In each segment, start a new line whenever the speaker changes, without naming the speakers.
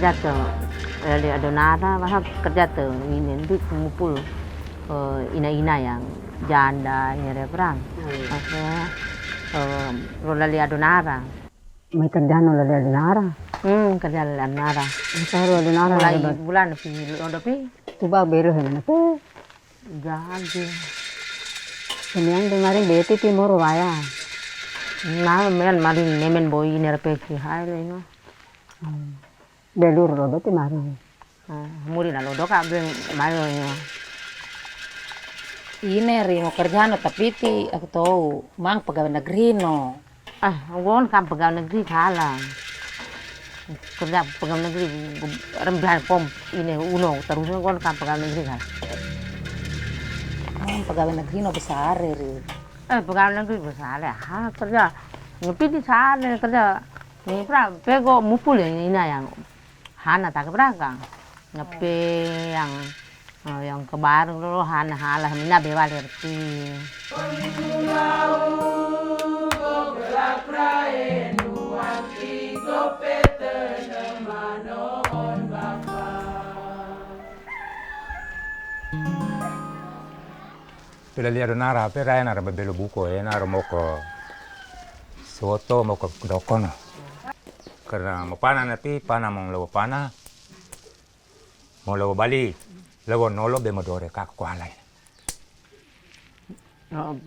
kerja tuh dari adonara, masa kerja tuh ini ngumpul ina-ina yang janda nyari perang. Maksudnya rolali adonara.
May kerja no lali adonara.
Kerja lali adonara.
Pero adonara
Mulai bulan pi.
Tuba bero na po.
Jadi.
Kemudian kemarin beti timur waya.
Nah, marin nemen boy nyari peki hai no.
Belur rodo timari.
Muri na lodo ka ben mayo no.
Ini ringo kerjaan tapi aku tahu mang pegawai negeri no.
Gon kan pegawai negeri kalah. Kerja pegawai negeri rembahan pom ini uno terus gon kan pegawai negeri kan.
Pegawai negeri no besar ri.
Pegawai negeri besar ya. Kerja ngepi di sana kerja ni pra pego mupul ini yang hana tak beraka. Ngepi yang kebar lo hana halah mina bewa lerti.
Pela liado nara pera nara babelo buko nara moko soto moko dokono karena mapana napi pana mong lawa pana mo lawa bali lawa nolo be modore kak kualai.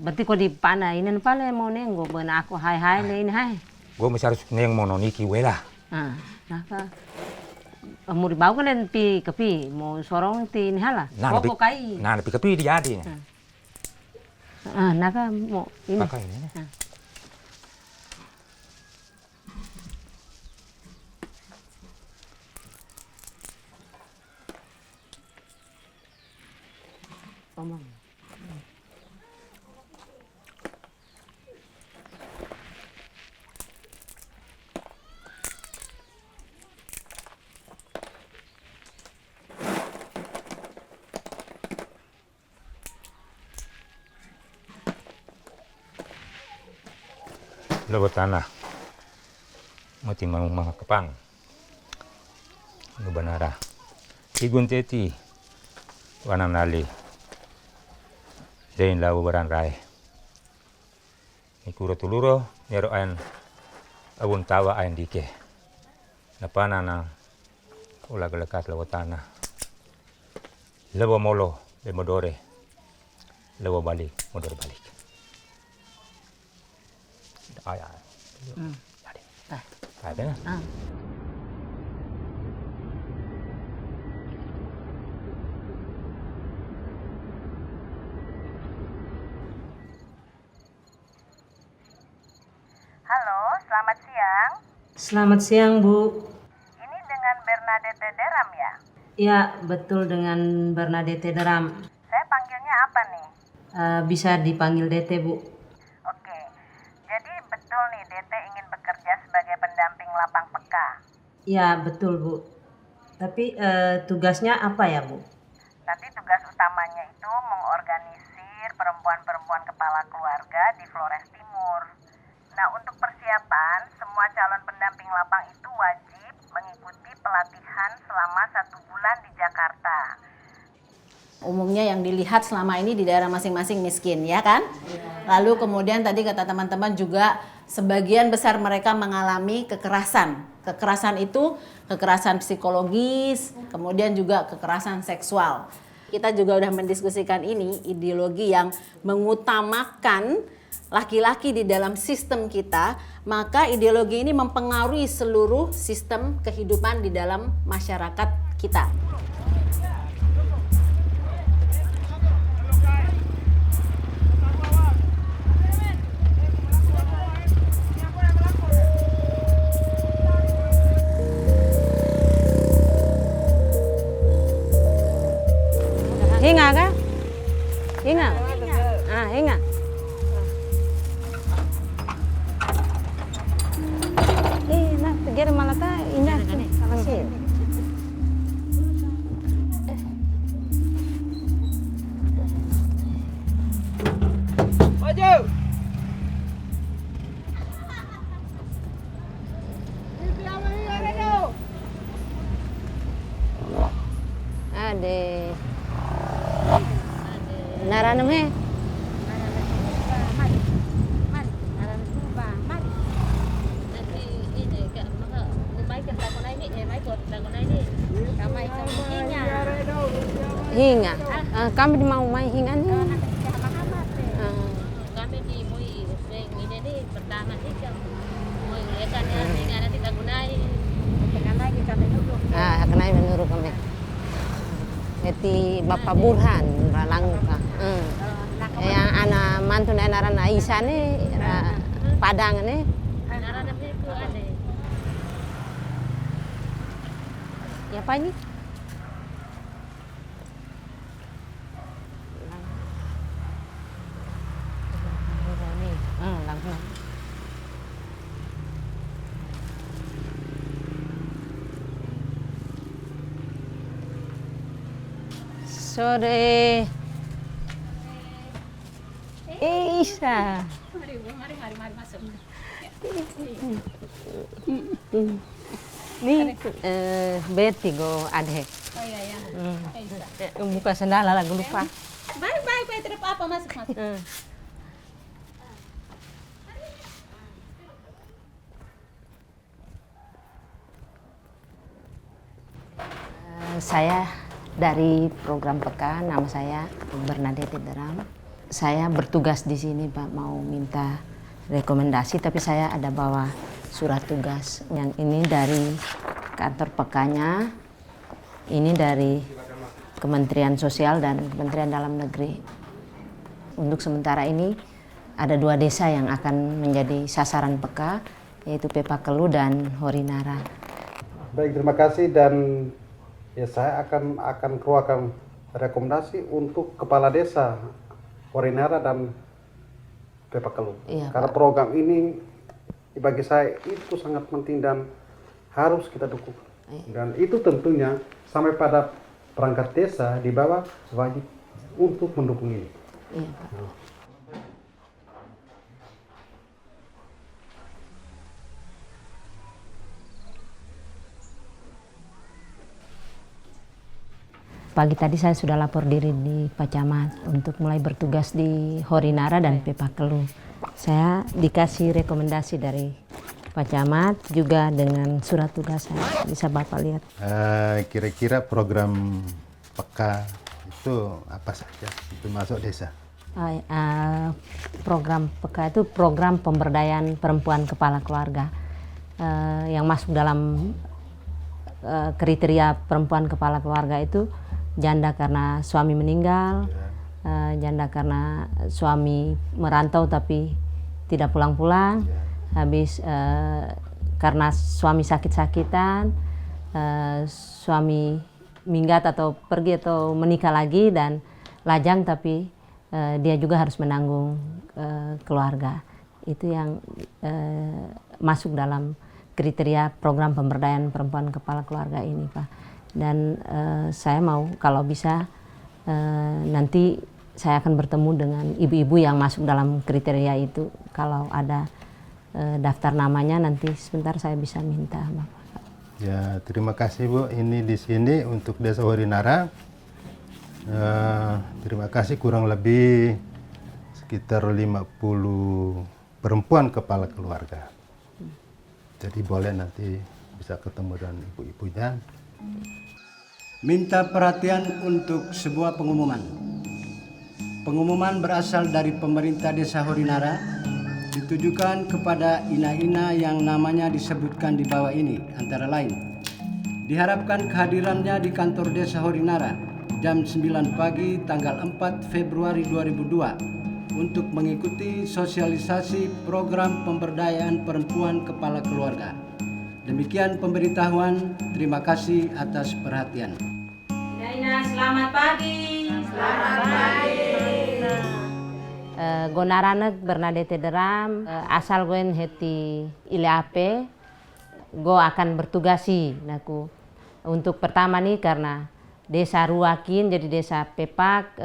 Berarti kau di pana ini pale mau nenggo ben aku hai le ini hai.
Gue masih harus neng mono niki wela.
Naka mau dibawa kan pi kepi mau sorong ti ini hala. Koko kai.
Nah napi kepi di jadi.
Naka mau ini.
Pakai ini.
Omong.
Lawa tanah mati mau mga kapang nubanara igun teti wanang nali dain lawa baran rai ikuro tuluro nero ayan abun tawa ayan dike napana na ulag-lakat lawa tanah lawa molo be modore lawa balik modore balik. Ay. Ada na.
Halo, selamat siang.
Selamat siang, Bu.
Ini dengan Bernadette Deram ya?
Ya, betul dengan Bernadette Deram.
Saya panggilnya apa nih?
Bisa dipanggil Dete, Bu.
Oke, jadi betul nih Dete ingin bekerja sebagai pendamping lapang peka.
Ya, betul, Bu. Tapi tugasnya apa ya, Bu?
Tapi tugas utamanya itu mengorganisir perempuan-perempuan kepala keluarga di Flores Timur. Nah, untuk persiapan, semua calon pendamping lapang itu wajib mengikuti pelatihan selama 1 bulan di Jakarta.
Umumnya yang dilihat selama ini di daerah masing-masing miskin, ya kan? Lalu kemudian tadi kata teman-teman juga sebagian besar mereka mengalami kekerasan. Kekerasan itu kekerasan psikologis, kemudian juga kekerasan seksual. Kita juga udah mendiskusikan ini, ideologi yang mengutamakan laki-laki di dalam sistem kita, maka ideologi ini mempengaruhi seluruh sistem kehidupan di dalam masyarakat kita.
Hinga ka? Hinga. Hinga. Nak tegir malata indah kasih.
Maju.
hinga. Kami di mau main hinga nih.
Kami di Mui ini nih pertama sih Mui ya kan ya hinga nanti kita gunain.
Kenai menurut kami. Eti Bapak Burhan Ralanguka. Yang anak mantu anak Aisyah nih Padang nih.
Nara itu ada.
Ya apa ini? Langsung. Sore. Isa.
Mari masuk.
Nih Betty go adhe.
Oh iya ya.
Buka sendal lagu lupa.
Baik, tidak apa-apa masuk.
Saya dari program PK, nama saya Bernadette Deram. Saya bertugas di sini Pak, mau minta rekomendasi, tapi saya ada bawa surat tugas. Yang ini dari kantor PK-nya, ini dari Kementerian Sosial dan Kementerian Dalam Negeri. Untuk sementara ini ada 2 desa yang akan menjadi sasaran PK, yaitu Pepakelu dan Horinara.
Baik, terima kasih, dan ya saya akan keluarkan rekomendasi untuk kepala desa Horinara dan Pepakelu.
Iya,
karena
Pak.
program ini bagi saya itu sangat penting dan harus kita dukung. Dan itu tentunya sampai pada perangkat desa di bawah wajib untuk mendukung ini.
Iya, Pak. Pagi tadi saya sudah lapor diri di Pak Camat untuk mulai bertugas di Horinara dan Pepakelu. Saya dikasih rekomendasi dari Pak Camat juga dengan surat tugas saya. Bisa Bapak lihat.
Kira-kira program PK itu apa saja? Itu masuk desa.
Program PK itu program pemberdayaan perempuan kepala keluarga yang masuk dalam kriteria perempuan kepala keluarga itu janda karena suami meninggal, janda karena suami merantau tapi tidak pulang-pulang, habis karena suami sakit-sakitan, suami minggat atau pergi atau menikah lagi, dan lajang tapi dia juga harus menanggung keluarga. Itu yang masuk dalam kriteria program pemberdayaan perempuan kepala keluarga ini, Pak. Dan saya mau kalau bisa nanti saya akan bertemu dengan ibu-ibu yang masuk dalam kriteria itu. Kalau ada daftar namanya nanti sebentar saya bisa minta, Bapak.
Ya, terima kasih Bu. Ini di sini untuk Desa Horinara. Terima kasih, kurang lebih sekitar 50 perempuan kepala keluarga. Jadi boleh nanti bisa ketemu dengan ibu-ibunya.
Minta perhatian untuk sebuah pengumuman. Pengumuman berasal dari pemerintah Desa Horinara, ditujukan kepada ina-ina yang namanya disebutkan di bawah ini, antara lain. Diharapkan kehadirannya di kantor Desa Horinara jam 9 pagi tanggal 4 Februari 2002 untuk mengikuti sosialisasi program pemberdayaan perempuan kepala keluarga. Demikian pemberitahuan, terima kasih atas perhatian.
Daina, selamat pagi. Selamat pagi.
Gonaranek Bernadette Deram, asal goen heti Ileape, go akan bertugasi naku. Untuk pertama nih karena desa Ruakin jadi desa Pepak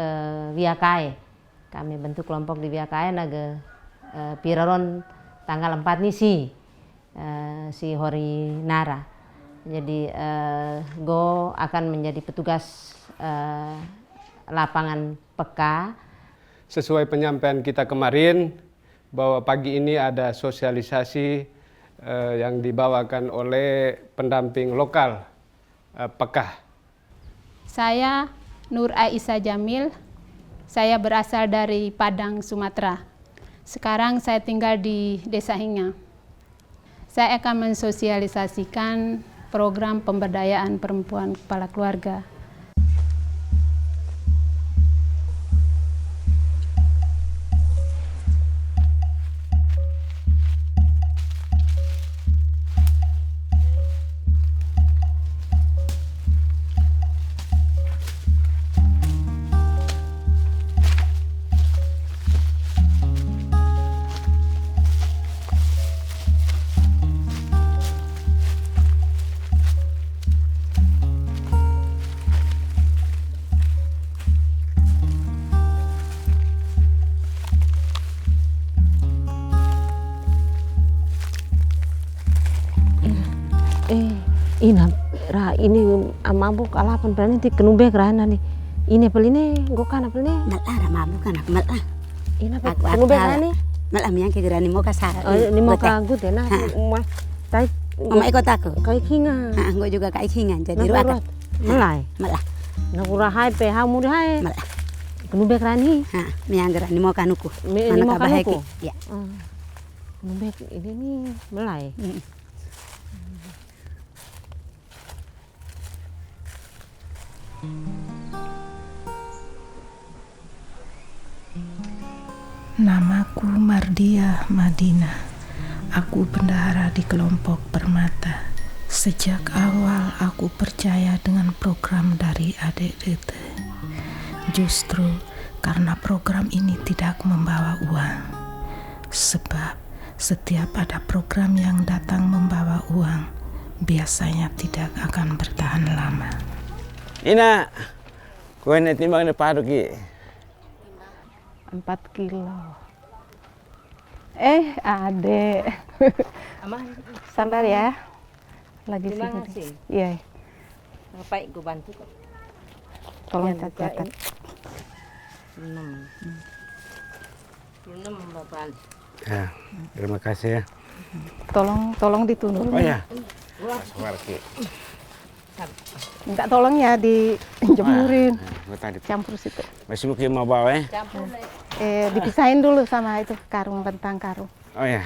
Wiakae. Kami bentuk kelompok di Wiakae naga Piraron tanggal 4 nih si Horinara. Jadi go akan menjadi petugas lapangan PK.
Sesuai penyampaian kita kemarin bahwa pagi ini ada sosialisasi yang dibawakan oleh pendamping lokal PK.
Saya Nur Aisyah Jamil. Saya berasal dari Padang, Sumatera. Sekarang saya tinggal di Desa Hinga. Saya akan mensosialisasikan program pemberdayaan perempuan kepala keluarga.
Ini mabuk alapan pelani ti kenubek rana nih. Ini pel ini gokan pel ini.
Malah mabuk kan aku malah.
Ini apa kenubek rani?
Malah yang ke gerani mau kasar.
Ini mau kagut ya nah. Tai
mama ikut aku.
Kai kinga.
Gue juga kai kinga jadi ruat.
Mulai.
Malah.
Nakura hai pe hamu hai.
Malah.
Kenubek rani.
Yang gerani mau kanuku.
Mana
mau kanuku? Ya.
Kenubek ini nih mulai.
Namaku Mardia Madina. Aku bendahara di kelompok Permata. Sejak awal aku percaya dengan program dari Adik Rete. Justru karena program ini tidak membawa uang. Sebab setiap ada program yang datang membawa uang, biasanya tidak akan bertahan lama.
Ina, kue ini timbang ini padu ki.
4 kilo. Adek. Sabar ya. Lagi sih. Iya.
Ngapain gue bantu kok.
Tolong catat.
6 Bapak.
Ya, terima kasih ya.
Tolong ditundur.
Oh ya. Sabar ki.
Minta tolong ya dijemurin. Campur situ.
Masih mungkin mau bawa ya?
Dipisahin dulu sama itu karung, bentang karung.
Oh ya.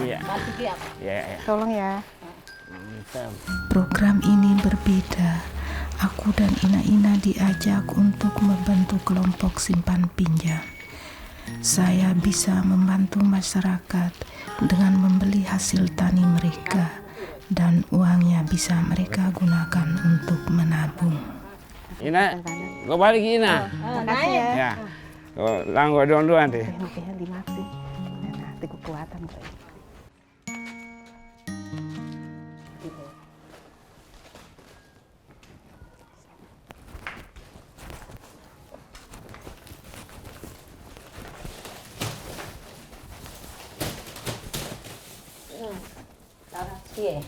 Iya.
Ya.
Tolong ya.
Program ini berbeda. Aku dan Ina diajak untuk membentuk kelompok simpan pinjam. Saya bisa membantu masyarakat dengan membeli hasil tani mereka dan uangnya bisa mereka gunakan untuk menabung.
Ina, gue balik Ina.
Makasih ya.
Ya, langgo doang deh.
Makanya dimatiin. Nanti kekuatan.
Iya.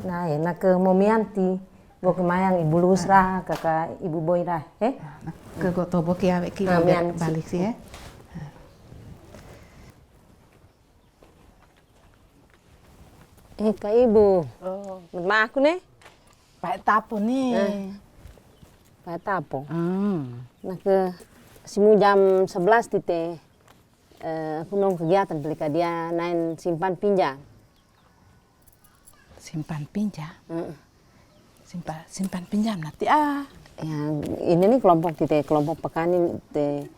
Nah, enak ke Momianti, gue kemayang Ibu Lusra, kakak Ibu Boira,
Ke Gotobok ya, kita balik sih ya.
Kak Ibu, rumah aku nih.
Pak Tapo nih.
Pak Tapo. Nah ke simu jam 11 tite, aku nong kegiatan pelika dia nain simpan pinjam.
Simpan pinjam? Simpan pinjam nanti
Ya, ini nih kelompok tite, kelompok pekani tite,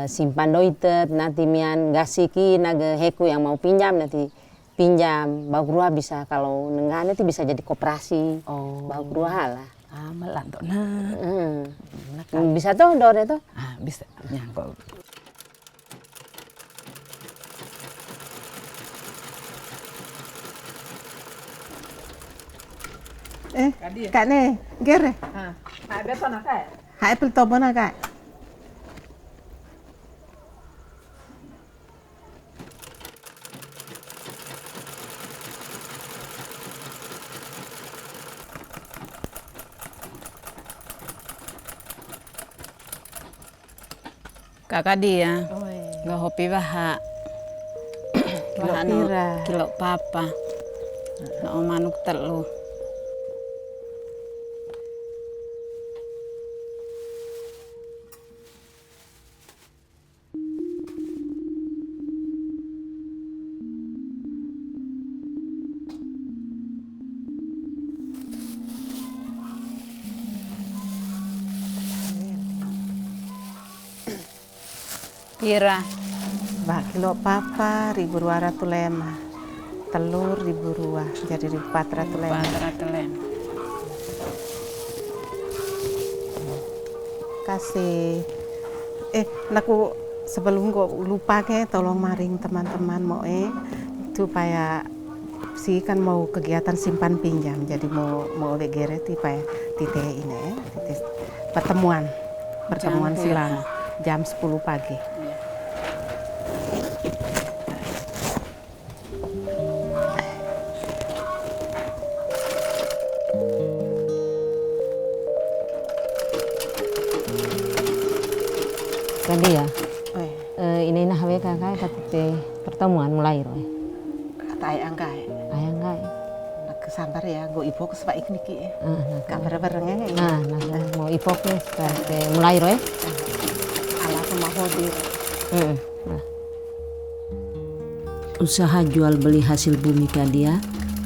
simpan doitet, nanti mian gasiki naga heku yang mau pinjam nanti pinjam, bau ruah bisa kalau nenggak nanti bisa jadi koperasi, bau ruah lah.
Melantok
Bisa tuh dore tuh?
Bisa nyangkut. Kak nih, gere.
Hai beto na kak.
Hai pel tobo na kak.
Kakak dia. Gak hobi baha. Baha no kilo papa. No manuk telu. Pira?
Kilo papa 1.200 lema, telur 1.000 jadi 1.400 lema.
400 lema.
Kasih. Naku sebelum gue lupa ke tolong maring teman-teman mau supaya si kan mau kegiatan simpan pinjam jadi mau begeret supaya titik ini titik pertemuan silang jam 10 pagi.
Tadi ya, ini nah hawe kakak katite pertemuan mulai roy.
Kata ayah angkai.
Ayah angkai.
Nak kesambar ya, gue ipok sebab ikniki ya. Kamera barengnya ya.
Nah, mau ipok nih, mulai roy.
Alat mau hadir.
Nah. Usaha jual beli hasil bumi Kadia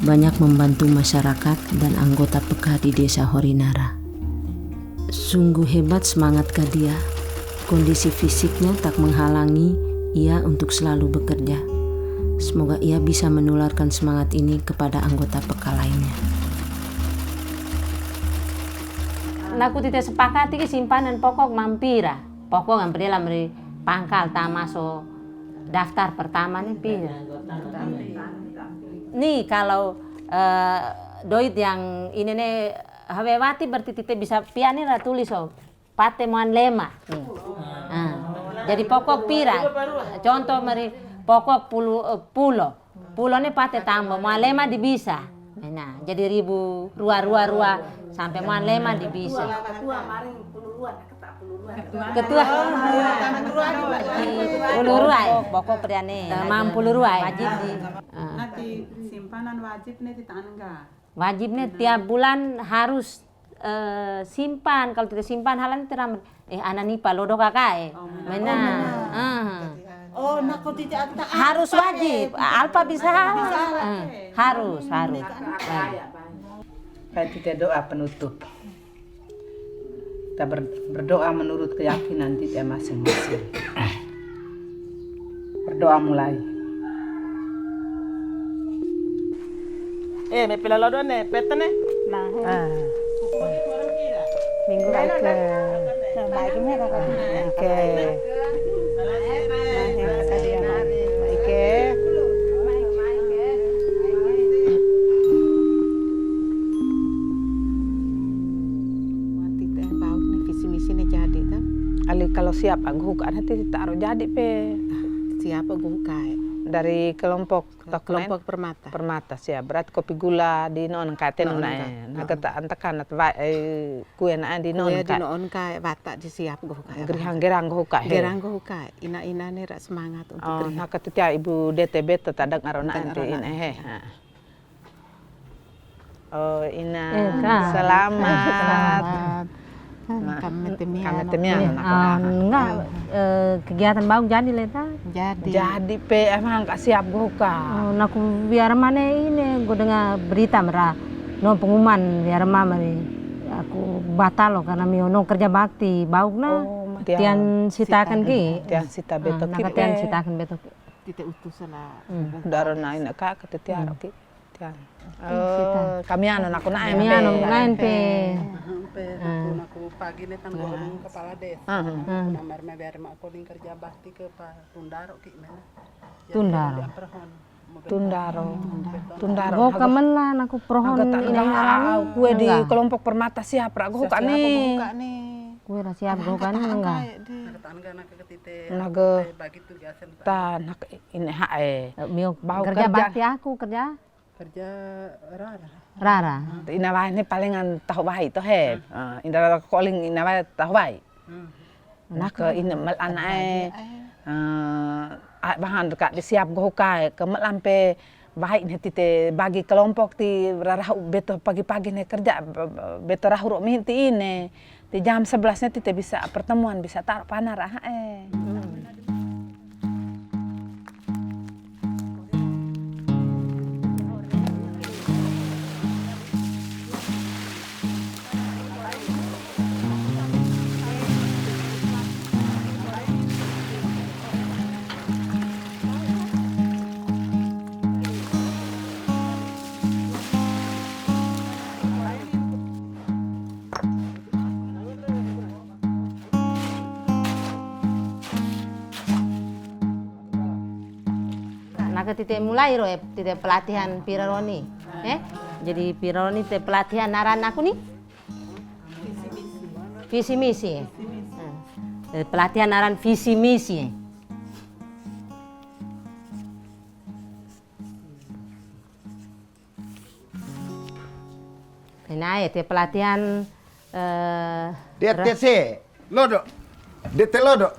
banyak membantu masyarakat dan anggota PK di Desa Horinara. Sungguh hebat semangat Kadia. Kondisi fisiknya tak menghalangi ia untuk selalu bekerja. Semoga ia bisa menularkan semangat ini kepada anggota PK lainnya. Naku tidak sepakati ke simpanan pokok mampira. Pokok yang berdua meri pangkal tamaso daftar pertama nih pira. Nih kalau doit yang ini nih hawewati berarti kita bisa piani tulis pate moan lema. Jadi pokok pira. Contoh meri pokok pulo nih pate tambah moan lema dibisa. Nah, jadi 1.000 rua sampai moan lema dibisa. Ketua puluh pokok priane mampu ruai wajib di
nanti simpanan wajib nih di tangga
wajibnya tiap bulan harus simpan. Kalau tidak simpan halan teram ananipa lodo kakak mana
nak tidak
harus wajib alpa bisa harus
kita doa penutup. Kita berdoa menurut keyakinan kita masing-masing. Berdoa mulai.
Me pila lodo ne, peta ne. Nah.
Minggu baik ke. Baik ke mereka kan. Oke.
Kalau siap aku kan nanti taruh jadi pe.
Siapa gue kai?
Dari kelompok
permata
siap. Berarti kopi gula di non katen nah kata antakan kue na di non
kai. Di non kai batak di siap gue kai.
Gerang gue kai.
Gerang gue kai. Ina nih rak semangat untuk gerang.
Nah ketika ibu DTB tetadang arona nanti ini Oh ina selamat.
Kami enggak kegiatan bau jadi leta
jadi pe emang gak siap gue kak
naku biar mana ini gue dengar berita merah no pengumuman biar mama nih aku batal loh karena miono kerja bakti bau na tian sitakan ki
tian sita betok ki
tian sitakan betok
kita utus lah
darona ini kak ketetiar ki tian kami anu aku naen
pe
aku pagi nih kan ngomong kepala desa. Namar me biar mak koling kerja bakti ke Pak Tundaro ki mana.
Tundaro. Go kemelan aku prohon ini
kue di kelompok permata siap ra go ka nih.
Kue ra siap go kan enggak.
Tetangga nak ke titik.
Naga
bagi tugasan.
Tan ini hae.
Kerja bakti aku kerja Rara.
Inawa ini palingan tahu baik toh he. Indra calling inawa tahu baik. Nah ke ini mal anak bahan dekat disiap gohukai ke mal lampe baik nih tite bagi kelompok ti rarah beto pagi-pagi nih kerja beto rahuruk minti ini di jam 11 nya tite bisa pertemuan bisa taruh panah
Tite mulai roe tite pelatihan piraroni, jadi piraroni tite pelatihan naran aku nih, visi misi, pelatihan naran visi misi. Nah, tite pelatihan.
DTC, lodo, DT lodo,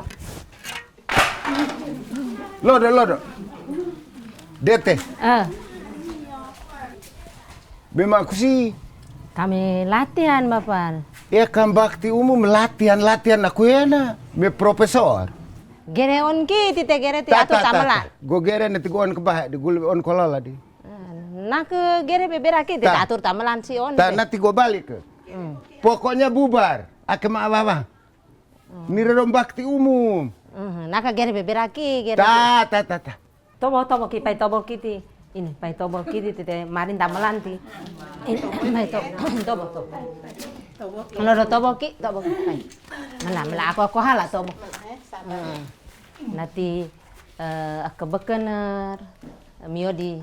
lodo. DT. Memang aku sih.
Kami latihan, Bapak.
Ya kan bakti umum latihan aku ya na. Me profesor.
Gere on ki tite gere ti atur tamelan.
Go gere nanti go on ke bah di gul on kolala di.
Nak gere bebera ki tite atur tamelan si on.
Nanti go balik ke. Pokoknya bubar. Ake ma apa. Nirong bakti umum.
Nak gere bebera ki gere.
Ta.
Tobo ki pai tobo kiti ini pai tobo kiti tite marin tamelan ti ini pai tobo loro tobo ki pai mela aku hala tobo nanti kebekener mio di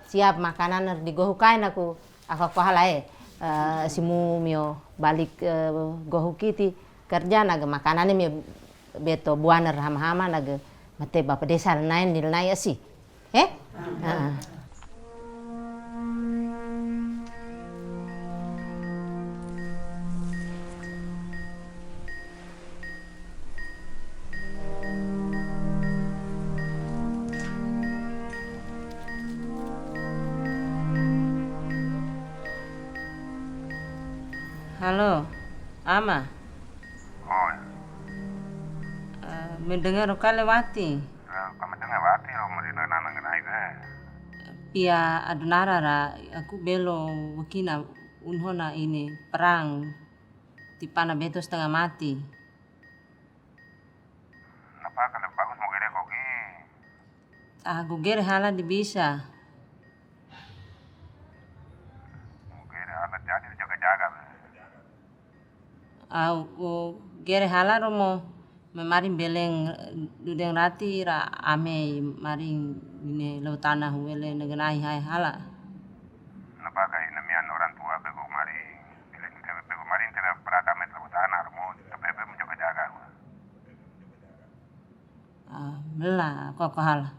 siap makanan di gohukain aku hala simu mio balik gohu kiti kerja naga makanan mio beto buaner hama naga mate bapak desa nain nilai sih, Halo, Ama. Mendengar kalewati.
Kami dengar wati lo mau dinanang
Pia adunara ra aku belo wakina unhona ini perang di pana beto setengah mati.
Napa kalau bagus mau gede koki?
Aku gere hala di bisa.
Mau gede hala jadi jaga-jaga.
Aku gere hala romo. Maring beleng dudeng rati ra ame maring ini lo tanah wele negenai hai hala.
Napa kai namian orang tua bego maring bego maring tera perakamet lo tanah mo tepe menjaga-jaga.
Mela kok hala.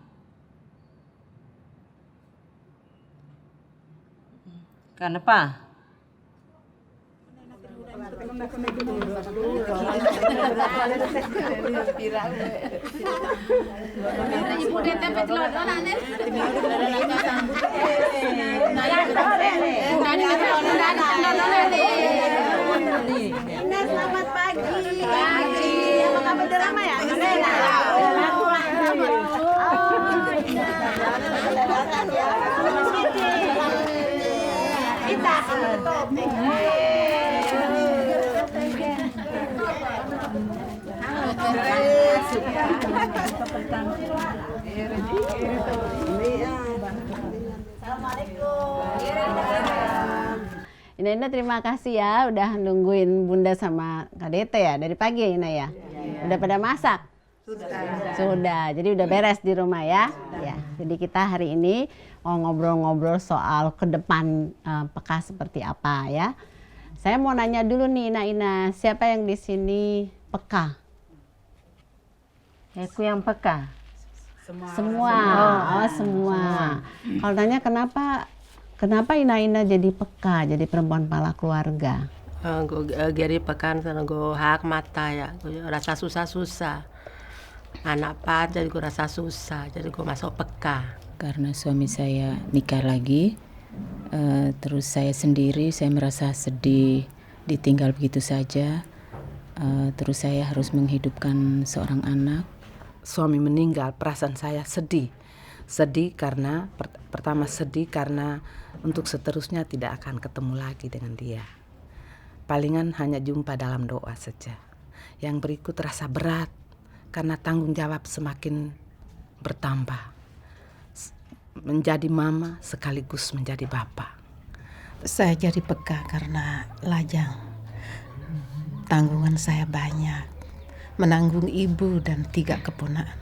Kenapa?
Selamat pagi. Apa kabar drama ya?
Ina terima kasih ya udah nungguin Bunda sama Kak Dete ya dari pagi ya Ina ya. Udah pada masak? Sudah. Jadi udah beres di rumah ya. Ya. Jadi kita hari ini mau ngobrol-ngobrol soal ke depan Peka seperti apa ya. Saya mau nanya dulu nih Ina, siapa yang di sini peka?
Aku yang peka.
Semua. Oh, semua. Kalau tanya kenapa Ina jadi peka, jadi perempuan kepala keluarga?
Go geri pekan sana go hak mata ya, go rasa susah-susah. Anak pat jadi go rasa susah, jadi go masuk peka.
Karena suami saya nikah lagi, terus saya sendiri, saya merasa sedih, ditinggal begitu saja. Terus saya harus menghidupkan seorang anak.
Suami meninggal, perasaan saya sedih. Sedih karena, pertama sedih karena untuk seterusnya tidak akan ketemu lagi dengan dia. Palingan hanya jumpa dalam doa saja. Yang berikut rasa berat karena tanggung jawab semakin bertambah. Menjadi mama sekaligus menjadi bapak.
Saya jadi peka karena lajang. Tanggungan saya banyak. Menanggung ibu dan 3 keponakan.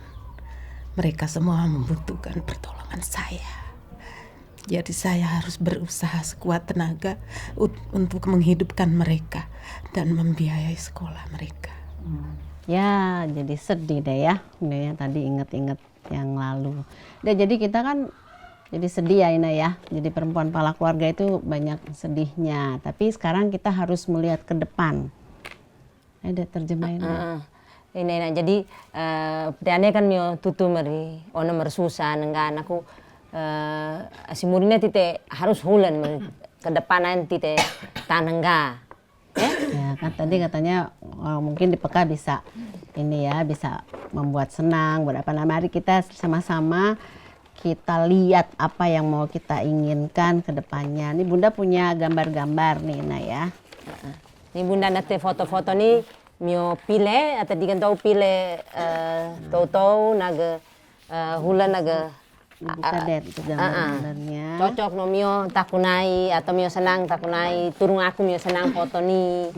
Mereka semua membutuhkan pertolongan saya. Jadi saya harus berusaha sekuat tenaga untuk menghidupkan mereka dan membiayai sekolah mereka.
Ya, jadi sedih deh ya. Ini tadi inget-inget yang lalu. Dan jadi kita kan jadi sedih ya Ina ya. Jadi perempuan kepala keluarga itu banyak sedihnya. Tapi sekarang kita harus melihat ke depan. Ada terjemahin. Ina jadi pediannya kan mio tutu meri ono mersusah nenggan aku asimurina tite harus hulan ke depanan tite tanengga. Ya kan tadi katanya mungkin di Peka bisa ini ya, bisa membuat senang, berapa mari kita sama-sama kita lihat apa yang mau kita inginkan ke depannya. Ini Bunda punya gambar-gambar nih Ina ya. Ini Bunda nate foto-foto nih mio pile atau dikan tahu pile tahu naga hulan naga cocok no mio takunai atau mio senang takunai turun aku mio senang foto nih.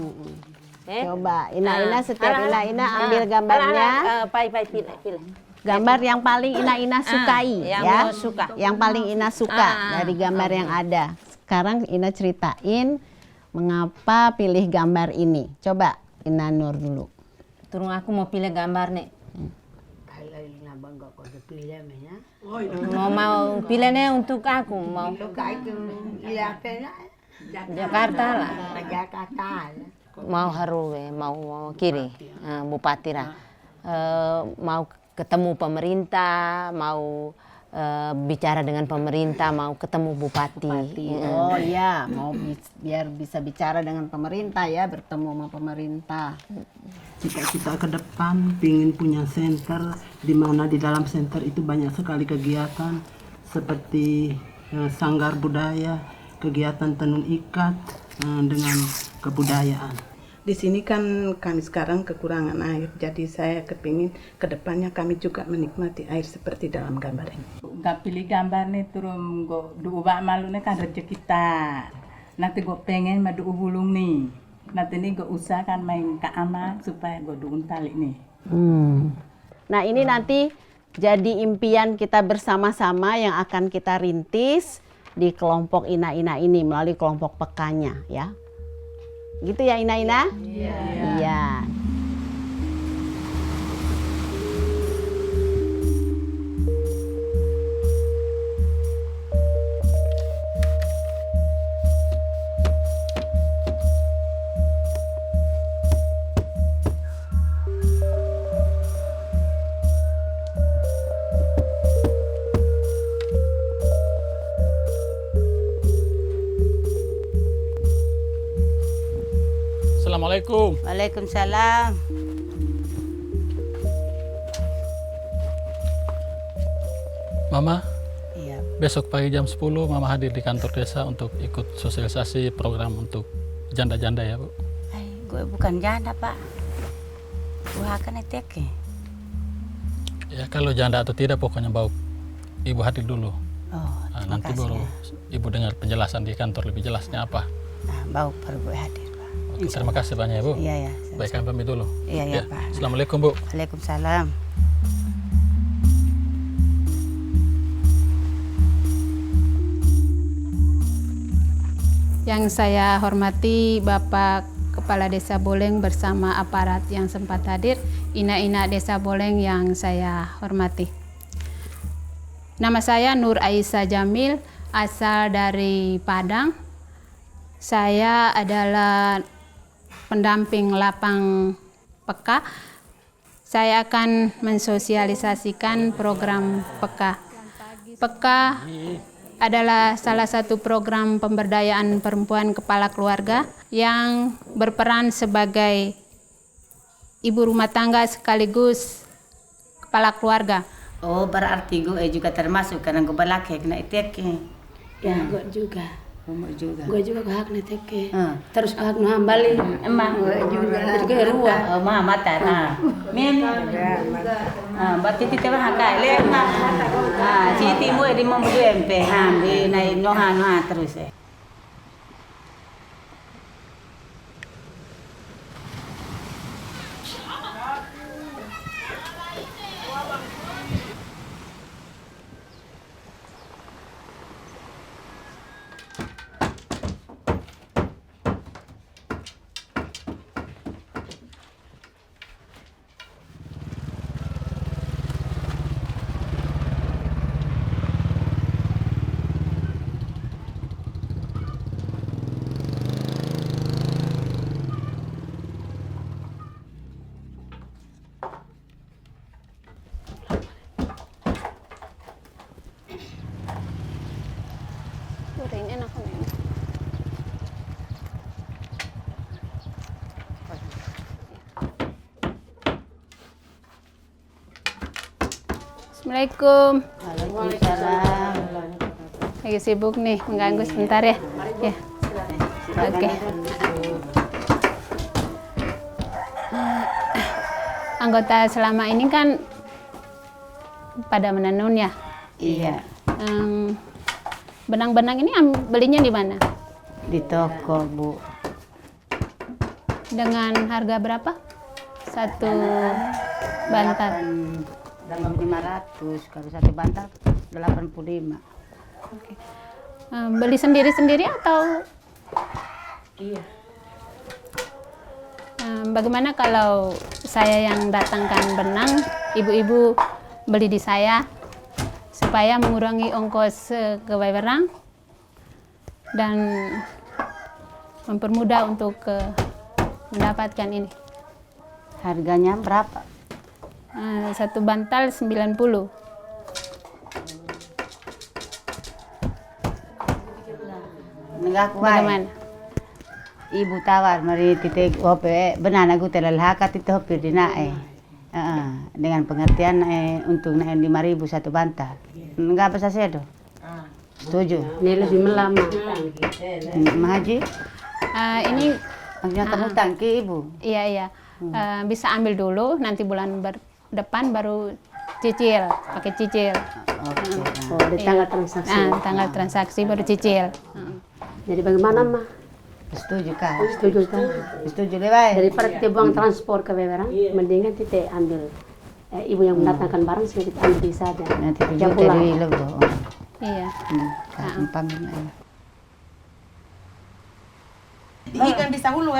Coba Ina setiap Ina ambil gambarnya. Pai pilih. Gambar yang paling Ina sukai ya. Yang paling Ina suka dari gambar yang ada. Sekarang Ina ceritain mengapa pilih gambar ini. Coba Ina Nur dulu. Turun aku mau pilih gambar nih. Mau pilihnya untuk aku mau Jakarta lah. Mau Haruwe, mau kiri, Bupati lah. Mau ketemu pemerintah, mau bicara dengan pemerintah, mau ketemu bupati. Oh iya, mau biar bisa bicara dengan pemerintah ya, bertemu sama pemerintah.
Cita-cita ke depan ingin punya center di mana di dalam center itu banyak sekali kegiatan seperti sanggar budaya, kegiatan tenun ikat dengan kebudayaan. Di sini kan kami sekarang kekurangan air, jadi saya kepingin ke depannya kami juga menikmati air seperti dalam gambar ini.
Gak pilih gambar nih turun go ubah malu nih kan rezeki kita. Nanti gue pengen madu hulung nih. Nanti nih gue usahakan main ke ama supaya gue duun tali nih.
Nah ini nanti jadi impian kita bersama-sama yang akan kita rintis di kelompok Ina-Ina ini melalui kelompok Pekanya ya. Gitu ya Ina-Ina? Iya.
Assalamualaikum.
Waalaikumsalam.
Mama,
iya.
Besok pagi jam 10 Mama hadir di kantor desa untuk ikut sosialisasi program untuk janda-janda ya Bu.
Gue bukan janda Pak. Gue akan etek.
Ya kalau janda atau tidak pokoknya bau Ibu hadir dulu. Nanti baru Ibu dengar penjelasan di kantor lebih jelasnya apa.
Bau baru gue hadir.
Oke, terima kasih banyak ya Bu.
Iya.
Baik kami pamit dulu.
Iya Pak.
Assalamualaikum Bu.
Waalaikumsalam.
Yang saya hormati Bapak Kepala Desa Boleng bersama aparat yang sempat hadir, Ina-Ina Desa Boleng yang saya hormati. Nama saya Nur Aisyah Jamil, asal dari Padang. Saya adalah pendamping lapang peka, saya akan mensosialisasikan program peka. Peka adalah salah satu program pemberdayaan perempuan kepala keluarga yang berperan sebagai ibu rumah tangga sekaligus kepala keluarga.
Oh, berarti gue juga termasuk karena gue balak kena iteke.
Ya, gue juga. Gue juga hak neteke.
Terus hak nu hambali. Emang gue juga.
Juga ruah.
Oh, mah mata nah. Min. Berarti kita hak le mah. Si timu di membudu empe. Di nai noha terus eh.
Assalamualaikum.
Waalaikumsalam.
Lagi sibuk nih, mengganggu sebentar ya. Ya. Oke. Anggota selama ini kan pada menenun ya?
Iya.
Benang-benang ini belinya di mana?
Di toko, Bu.
Dengan harga berapa? Satu bantal.
500, kalau satu bantal 85.
Oke. Beli sendiri-sendiri atau?
Iya.
Bagaimana kalau saya yang datangkan benang, ibu-ibu beli di saya supaya mengurangi ongkos ke Wewerang dan mempermudah untuk mendapatkan ini.
Harganya berapa?
Satu bantal 90.
Bagaimana? Ibu tawar mari titik hope benana gu telal hakat itu hope dinae. Dengan pengertian untuk 5.000 satu bantal. Enggak apa saja do. Setuju.
Ini lebih melama.
Haji?
Ini
maksudnya kamu tangki ibu?
Iya. Bisa ambil dulu, nanti bulan depan baru cicil, pakai cicil.
Oh, di tanggal transaksi.
Tanggal transaksi baru cicil.
Jadi bagaimana mah?
Setuju kan?
Setuju kan?
Setuju lebay.
Daripada kita buang transport ke Wewerang, mendingan kita ambil ibu yang mendatangkan barang sudah kita ambil saja.
Nanti tujuh tadi lebih.
Iya.
Ikan di sahulu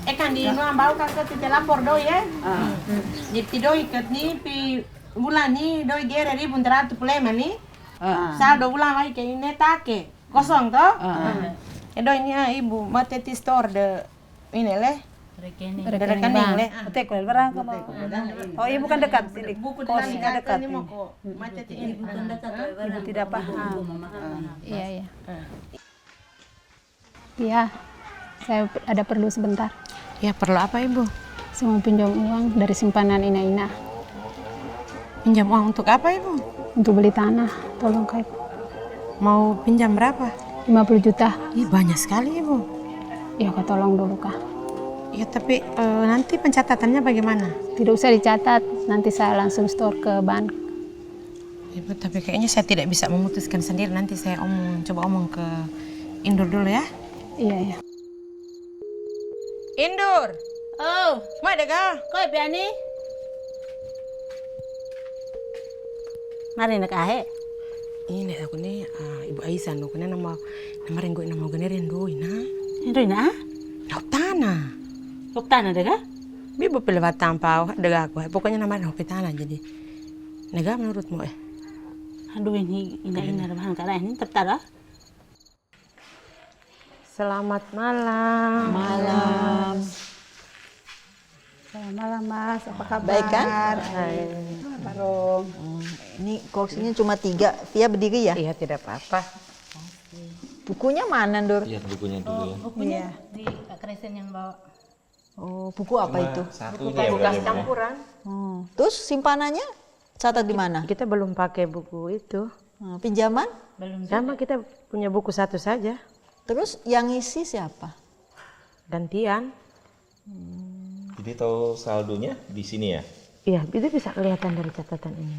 ikan di nuang bau kan kita lapor doi jadi doi kat ni pi bulan ni doi gere 1.100 pulema ni saldo bulan lagi kayak ini take kosong toh doi ni ibu mate ti store de ini leh rekening leh
Teko barang kamu. Oh, ibu kan dekat sini.
Buku
Kosnya dekat.
ini mau kok mate ti ini
Ibu tidak paham.
Iya. Iya, saya ada perlu sebentar.
Ya, perlu apa Ibu?
Saya mau pinjam uang dari simpanan Ina.
Pinjam uang untuk apa Ibu?
Untuk beli tanah, tolong Kak.
Mau pinjam berapa?
50 juta.
Ih, banyak sekali Ibu.
Ya, Kak, tolong dulu Kak.
Ya, tapi nanti pencatatannya bagaimana?
Tidak usah dicatat, nanti saya langsung store ke bank.
Ibu, tapi kayaknya saya tidak bisa memutuskan sendiri, nanti saya coba omong ke Indur dulu ya.
Iya.
Indur.
Oh,
mau ada kah?
Kau piani? Mari nak ahe.
Ini aku nih Ibu Aisyah aku nih nama ringgo nama generin doi na.
Doi na?
Lok tanah dega? Bibu pelewat tampau dega aku. Pokoknya nama hopi tanah jadi. Nega menurutmu
Aduh ini rebahan karena ini tertara.
Selamat malam.
Malam.
Selamat malam Mas, apa kabar?
Baik kan?
Barong.
Ini kursinya cuma 3. Via berdiri ya?
Iya, tidak apa-apa.
Bukunya mana, Dur?
Lihat bukunya dulu ya.
Bukunya di Kak Kresen yang bawa.
Oh, buku apa
Cuma
itu?
satu
Buku
dia
tugas
berarti, Bu, ya?
campuran.
Terus simpanannya catat di mana?
Kita belum pakai buku itu.
Pinjaman?
Belum.
Sama kita punya buku satu saja.
Terus yang isi siapa?
Gantian.
Jadi tahu saldonya di sini ya?
Iya, itu bisa kelihatan dari catatan ini.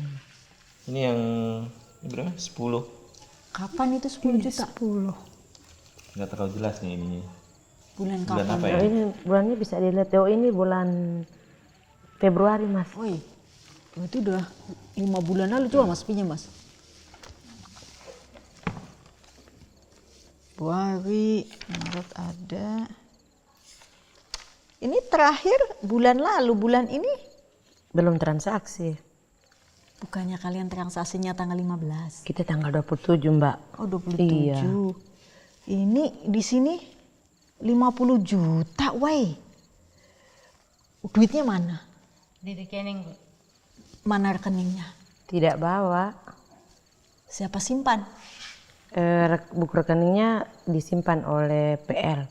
Ini yang ini berapa? 10.
Kapan itu 10 juta?
10.
Nggak terlalu jelas nih ininya.
Bulan
Bulan
kapan?
apa ya?
Oh, ini bulannya bisa dilihat. Oh, ini bulan Februari, Mas.
Woi, itu udah 5 bulan lalu. Coba Mas pinjam, Mas. Februari, Maret ada. Ini terakhir bulan lalu, bulan ini
belum transaksi.
Bukannya kalian transaksinya tanggal 15?
Kita tanggal 27, Mbak.
Oh, 27.
Iya.
Ini di sini 50 juta, woi. Duitnya mana?
Di rekening, Bu.
Mana rekeningnya?
Tidak bawa.
Siapa simpan?
Buku rekeningnya disimpan oleh PL.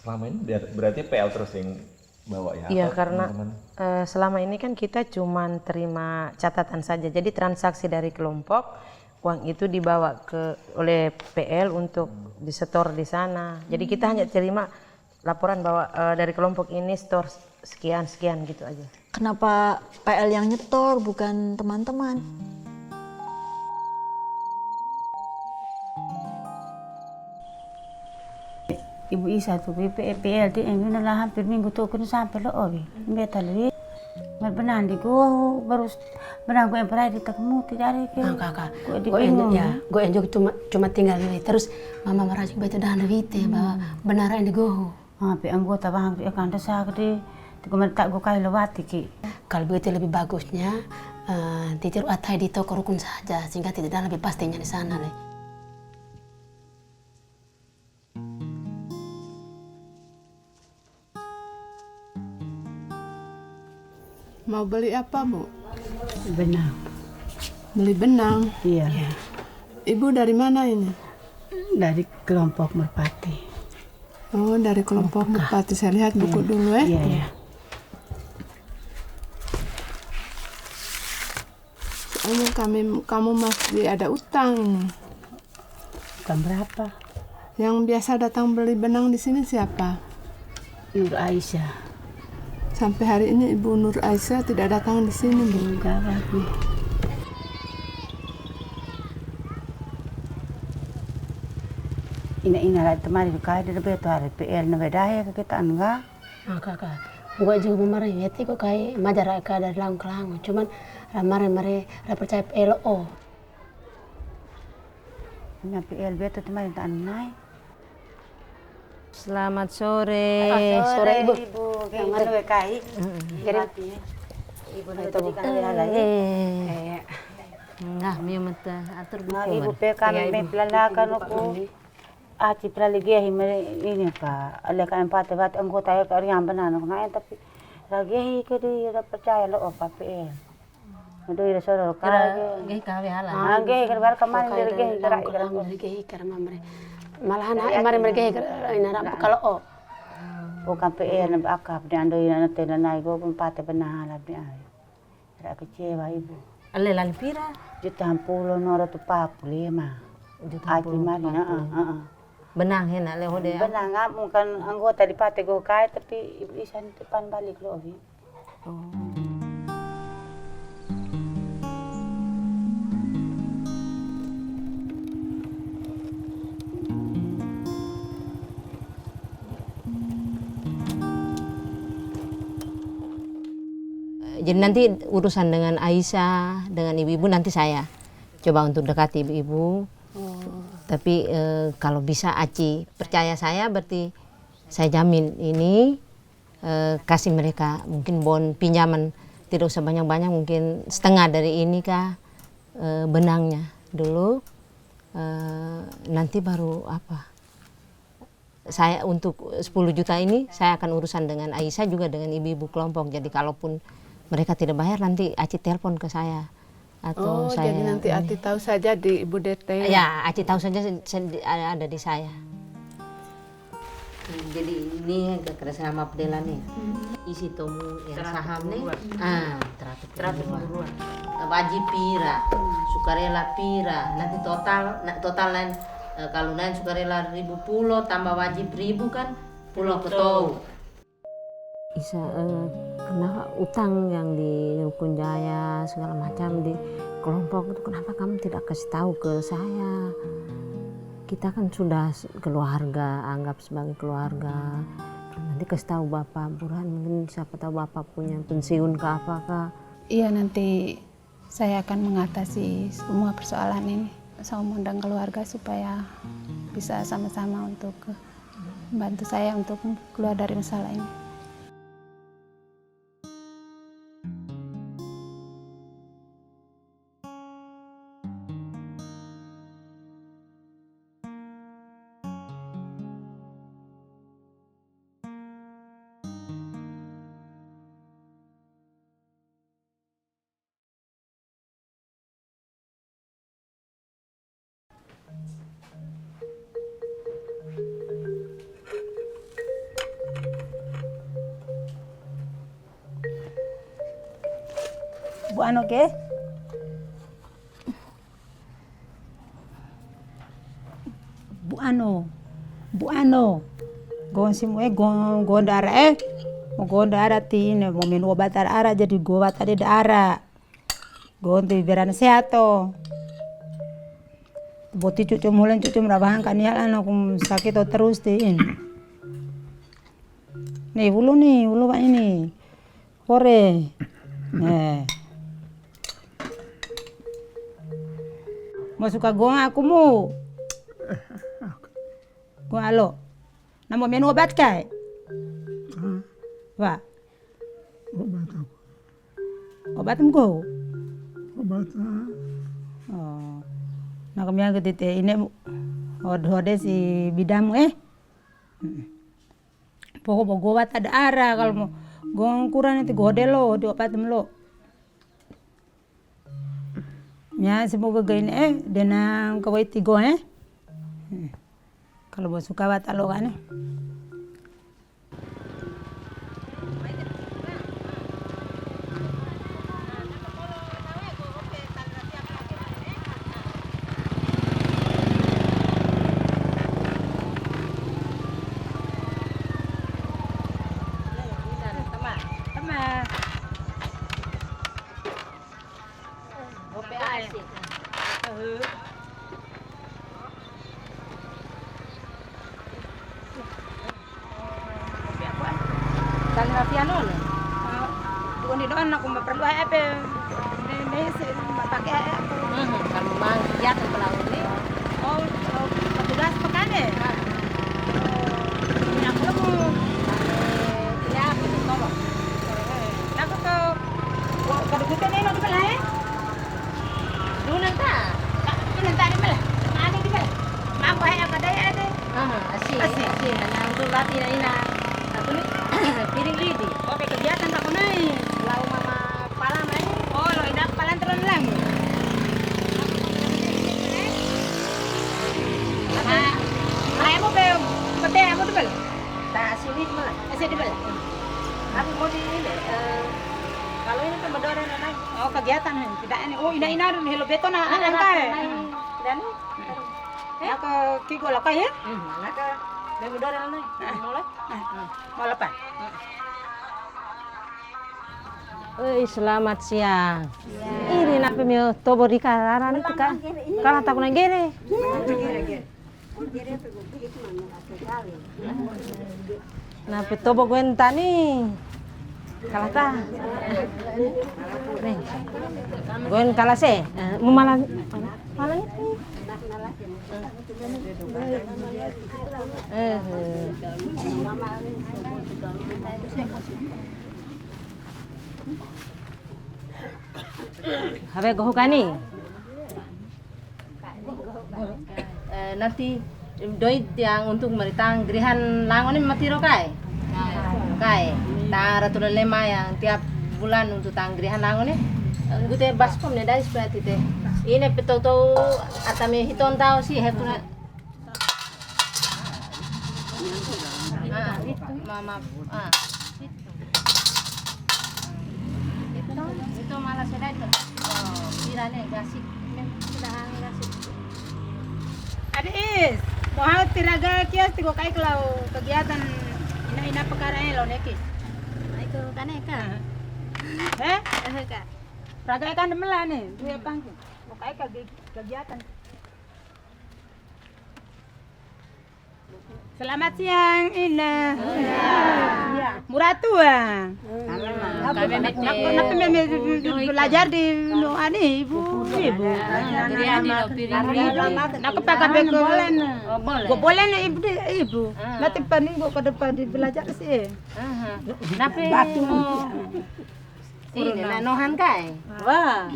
Selama ini berarti PL terus yang bawa ya?
Iya,
Atau
karena
teman-teman?
selama ini kan kita cuman terima catatan saja. Jadi transaksi dari kelompok, uang itu dibawa oleh PL untuk disetor di sana. Jadi kita hanya terima laporan bahwa dari kelompok ini store sekian gitu aja.
Kenapa PL yang nyetor bukan teman-teman?
Ibu Isa tuh PL di ini lah hampir minggu tuh kan sampai lo obi. Beta li. Benar di gua baru benar gua yang pernah ditekmu tidak ada ke.
Kakak, gue enjok cuma tinggal ini. Terus mama merasa beta dah vite bahwa benar yang digoho.
Pe anggota bang akan desa gede. Tiga tak gua kai lewati ki.
Kalau begitu lebih bagusnya titir atai di toko rukun saja sehingga tidak ada lebih pastinya di sana nih.
Mau beli apa, Bu?
Benang.
Beli benang?
Iya.
Ibu dari mana ini?
Dari kelompok Merpati.
Oh, dari kelompok Merpati. Saya lihat buku dulu ya.
Iya.
Soalnya kamu masih ada utang ini.
Utang berapa?
Yang biasa datang beli benang di sini siapa?
Nur Aisyah.
Sampai hari ini Ibu Nur Aisyah tidak datang di sini, Bu.
Enggak lagi. Ina lah temari kai dari beto hari PL na bedaya ke kita enggak.
Kakak, gue juga memarahi hati kok kayak majalah dari lang kelang. Cuman mare percaya PLO.
Ina PL beto temari tak naik.
Selamat sore.
Sore Ibu. Yang mana kai? Kirim. Ibu nak tadi kan lagi.
Nah, mi mata atur buku.
Ibu pe kami me pelalakan aku. Aci pelagi ini ka. Ala ka empat bat anggota ya ka yang benar nak naik tapi lagi ke dia percaya lo apa PL. Aduh ira soro ka.
Gih kawe hala.
Angge kerbar kemarin lagi
karena mereka malahan mari mereka ina kalau
bukan PL na akap di ando ina na tela naik go empate benar lah bi ay. Ra kecewa Ibu.
Ale lalpira
Juta 10 nora tu 45.
Juta
40.
Benang hena leho deh.
Benang bukan anggota di pate go kai tapi Ibu Isa depan balik lo Ovi.
Jadi nanti urusan dengan Aisyah, dengan ibu-ibu nanti saya coba untuk dekati ibu-ibu. Tapi kalau bisa Aci percaya saya berarti saya jamin ini kasih mereka mungkin bon pinjaman tidak usah banyak-banyak mungkin setengah dari ini kah benangnya dulu nanti baru apa? Saya untuk 10 juta ini saya akan urusan dengan Aisyah juga dengan ibu-ibu kelompok. Jadi kalaupun mereka tidak bayar nanti Aci telepon ke saya atau saya.
Jadi nanti Aci tahu saja di Ibu DT.
Ya, Aci tahu saja ada di saya. Jadi ini kekerasan sama Abdela nih. Isi tomu yang saham nih. Teratur buruan. Wajib pira, sukarela pira. Nanti total lain kalau lain sukarela 1.000 pulau tambah wajib 1.000 kan pulau ketau. Isa kena utang yang di Rukun Jaya segala macam di kelompok itu, kenapa kamu tidak kasih tahu ke saya? Kita kan sudah keluarga, anggap sebagai keluarga. Nanti kasih tahu Bapak Burhan, mungkin siapa tahu Bapak punya pensiun ke apakah.
Iya, nanti saya akan mengatasi semua persoalan ini. Saya mengundang keluarga supaya bisa sama-sama untuk membantu saya untuk keluar dari masalah ini.
Bu Ano ke? Bu Ano, gon simu gon darah gon darah tine mau minum obat darah jadi obat tadi darah, gon tu biaran sehat to, boti cucu mulen cucu merabahan kan ya lah aku sakit terus tin, nih ulu pak ini, kore, mau suka gon aku mu. Gua halo. Nama minum obat kai? Pak.
Obat apa?
Obat emko?
Obat
Oh. Nah kami yang ketite ini hode si bidamu Pokok obat ada arah kalau mau gong kurang nanti gode lo di obat lo. Ya semoga gini denang kawai tigo kalau mau suka batal lo kan doan aku perlu apa pakai
kalau mang kegiatan pelaut ini
petugas pekan deh yang kamu ya aku tolong aku ke kedudukan ini di belah dulu nanti di belah mana di belah mampu apa daya ada
asih nah untuk latih ini aku nih piring lidi
oke kegiatan tak naik
lau mama palam ini
lo idak palan terus lang ayammu pete aku di belah
tak sini malah
di belah
aku mau di ini kalau ini kan berdoa dan
kegiatan tidak ini ina helo beton angkai
dan
ke kigo lakai ya
naka berdoa dan mulai
mau lepas.
Selamat siang. Ini napa mio tobo di kararan itu kan? Kalau tak kena gere. Napa tobo gwenta nih? Kalau tak, gwen kalah se, malang itu. Habe gohukani. nanti doi yang untuk meritang gerihan langon ini matiro kai. Kai. Tara tu lema yang tiap bulan untuk tanggrihan langon ini. Gute baspom ne dari seperti itu. Ini betul-betul atame hiton tahu sih hekuna. Itu mama. Itu malah sedai tuh. Oh, pirane gasik. Sudah gasik.
Adis, mau tiraga kias tigo kai kalau kegiatan ina perkara lo neki.
Itu kaneka.
Kak. Raga kan demelan nih, dua pangku. Mau kai kegiatan. Selamat siang, Ina. Ya. Muratua. Kami belajar di Ibu. Nak pakai beko. Boleh nih Ibu. Nanti pani gua ke depan di belajar sih.
Nape ini nohan kai.
Wah.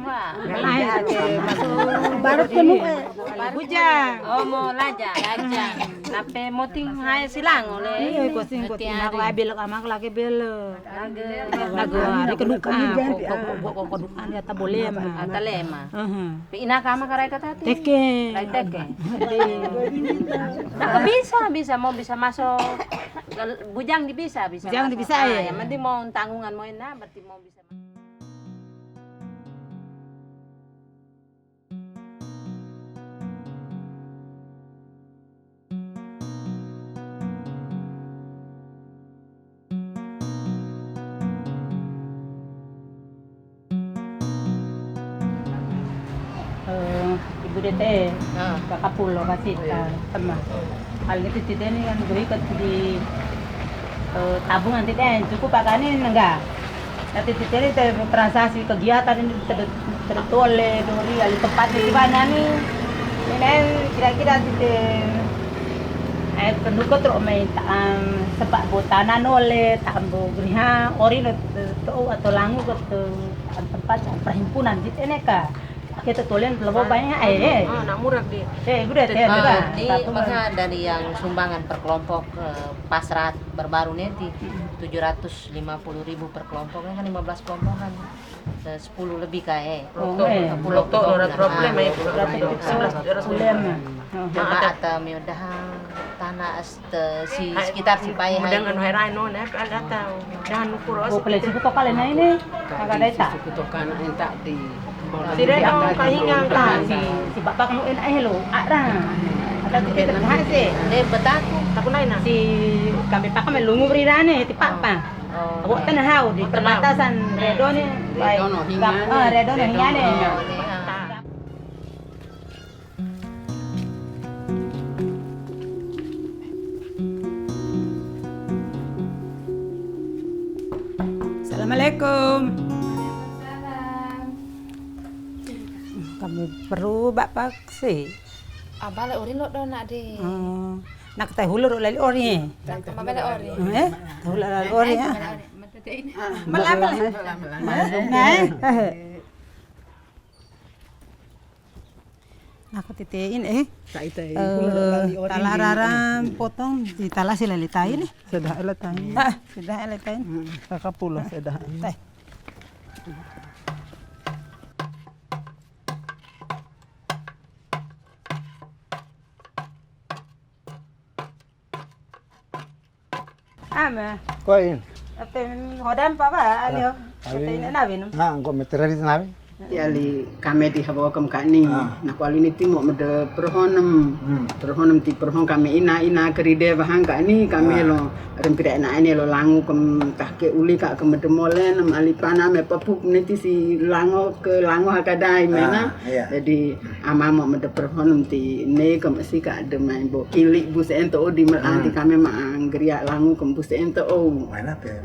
Wah.
Masuk baru penuh. Bujang.
Oh mau lajang. Nape moting hai silang oleh.
Iya kucing aku belok amak lagi belok. Lagu hari kedukaan. Kok kedukaan ya tak boleh mah.
Ata lema. Ina kama karai kata ti.
Teke.
Nah, bisa mau bisa masuk bujang bisa.
Bujang bisa ya.
Yang penting mau tanggungan mau enak berarti mau bisa.
Ibu DT, kakak pulau kasih teman. Hal itu tidak nih kan gue ikut di tabungan tidak cukup pakanin enggak. Nanti tidak ini transaksi kegiatan ini tertoleh dari alih tempat di mana nih. Ini kira-kira tidak pendukung terus main sebab botanan oleh tambo geriha ori atau langu ke tempat perhimpunan di sini kah. Kita tulen lebih banyak
nak murah di.
Udah
Ini maka dari yang sumbangan per kelompok pasrat berbaru nanti 750.000 per kelompok kan 15 kelompok kan 10 lebih kayak.
Pulau ada problem ya.
11 problem. Atau meudah tanah sekitar Sipai hai.
Dengan herai non ada tahu. Dan ukur.
Boleh cukup kalian ini. Agak data.
Cukup kan entak di
Tidak dong kahingang kan si bapak kamu hello ada kita terhasil
betaku
aku naik si kami pak kami lungu berirane ti papa awak tanah hau di perbatasan redone baik redone hingane Assalamualaikum. Kami perlu bapak sih.
Balik ori lo do nak di.
Nak teh hulur lali ori.
Ma balik ori.
Hulur lali ori ya. Malam. Aku titein talararam potong di talasi lalitain.
Sedah eletain.
Sudah eletain.
Kakak pulau sedah.
Teh. Ama.
Koin.
Aten hodam papa alio. Aten nabi no.
Kok meterai nabi.
Ali kami di Hawakam kani, nak wali ni timuk mede perhonem ti perhon kami ina keride bahang kani kami lo rempira ina ini lo langu kem tahke uli kak ke mede molen nam alipana me papuk nanti si lango ke lango hakadai mena, jadi amamo mede perhonem ti ne kem si kak de main bo ilik bus ento di melanti kami maanggeria langu kem bus ento
mana pe,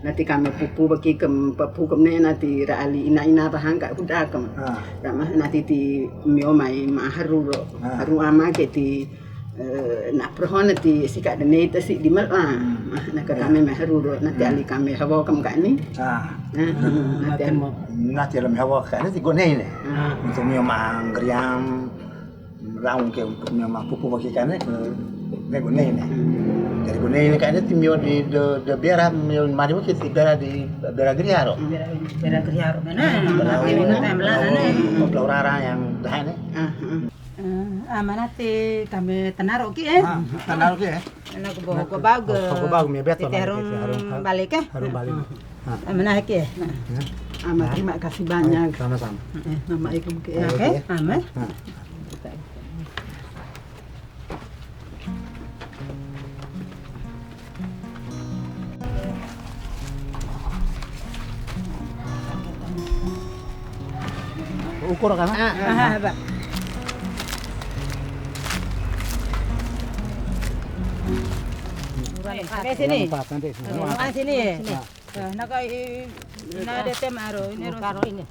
nanti kami pupu bagi kem papu kem ne nanti raali ina bahang kak udah kem, ramah nanti ti mio mai maharu ama ke ti nak perhon nanti si kak dene itu si di mal nak kami maharu nanti ali kami hawa kem kak ni,
nanti dalam hawa kak ni ti gone ni, untuk mio maanggriam laung ke untuk memang pupuk ikannya ke gune ini. Dari gune ini kayaknya timio di bera mio mari ke bera di bera Griaro.
Bera Griaro mana?
Ini orang yang dah ni.
Mana te kami tanaro ki
Tanaro ki
Anak ko bago.
Ko bago mi beto.
Harum balik
Harum balik.
Mana ki? Terima kasih banyak.
Sama-sama.
Mama ikum ki. Oke. Amin.
Ukur kan?
Pak. Sini. Sini. Nak ada tem aro ini karo ini.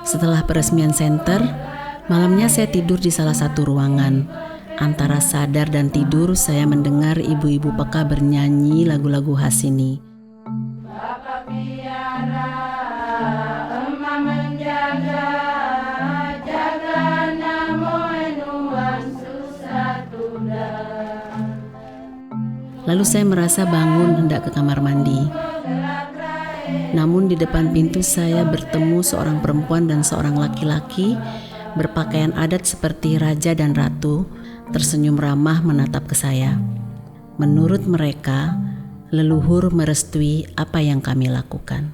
Setelah peresmian senter, malamnya saya tidur di salah satu ruangan. Antara sadar dan tidur, saya mendengar ibu-ibu peka bernyanyi lagu-lagu khas sini. Lalu saya merasa bangun hendak ke kamar mandi. Namun di depan pintu saya bertemu seorang perempuan dan seorang laki-laki berpakaian adat seperti raja dan ratu, tersenyum ramah menatap ke saya. Menurut mereka, leluhur merestui apa yang kami lakukan.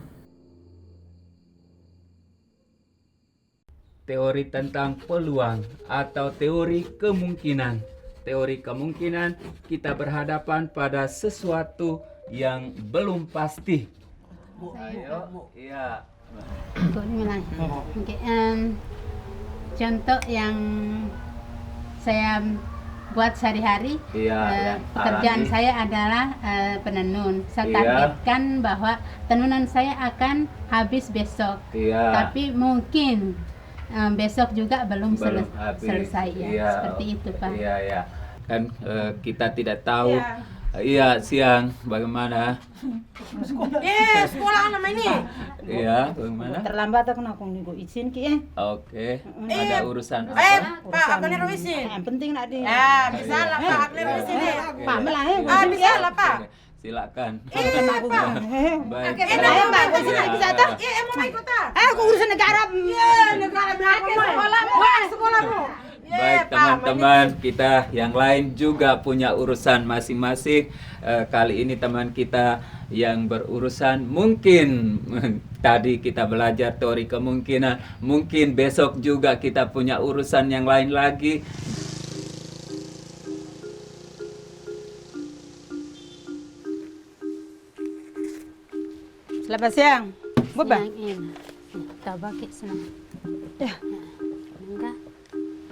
Teori tentang peluang atau teori kemungkinan. Teori kemungkinan kita berhadapan pada sesuatu yang belum pasti. Ayo, iya.
Contoh yang saya buat sehari-hari, pekerjaan saya adalah penenun. Saya targetkan bahwa tenunan saya akan habis besok, tapi mungkin besok juga belum selesai ya. Seperti itu Pak.
Iya. Kan kita tidak tahu. Iya, siang bagaimana?
Sekolah nama ini.
Iya, bagaimana?
Terlambat aku nak kau izin ki
Oke. Ada urusan apa?
Pak, aku nih izin.
Yang penting nak di.
Bisa lah Pak, aku nih izin.
Pak melah
bisa lah Pak.
Silakan.
Pak.
Baik.
Pak, bisa tak?
Mau ikut tak?
Aku urusan negara.
Negara belakang sekolahmu.
Baik teman-teman, kita yang lain juga punya urusan masing-masing. Kali ini teman kita yang berurusan mungkin tadi kita belajar teori kemungkinan, mungkin besok juga kita punya urusan yang lain lagi.
Selamat siang. Buba.
Tabaki senang.
Ya. Enggak.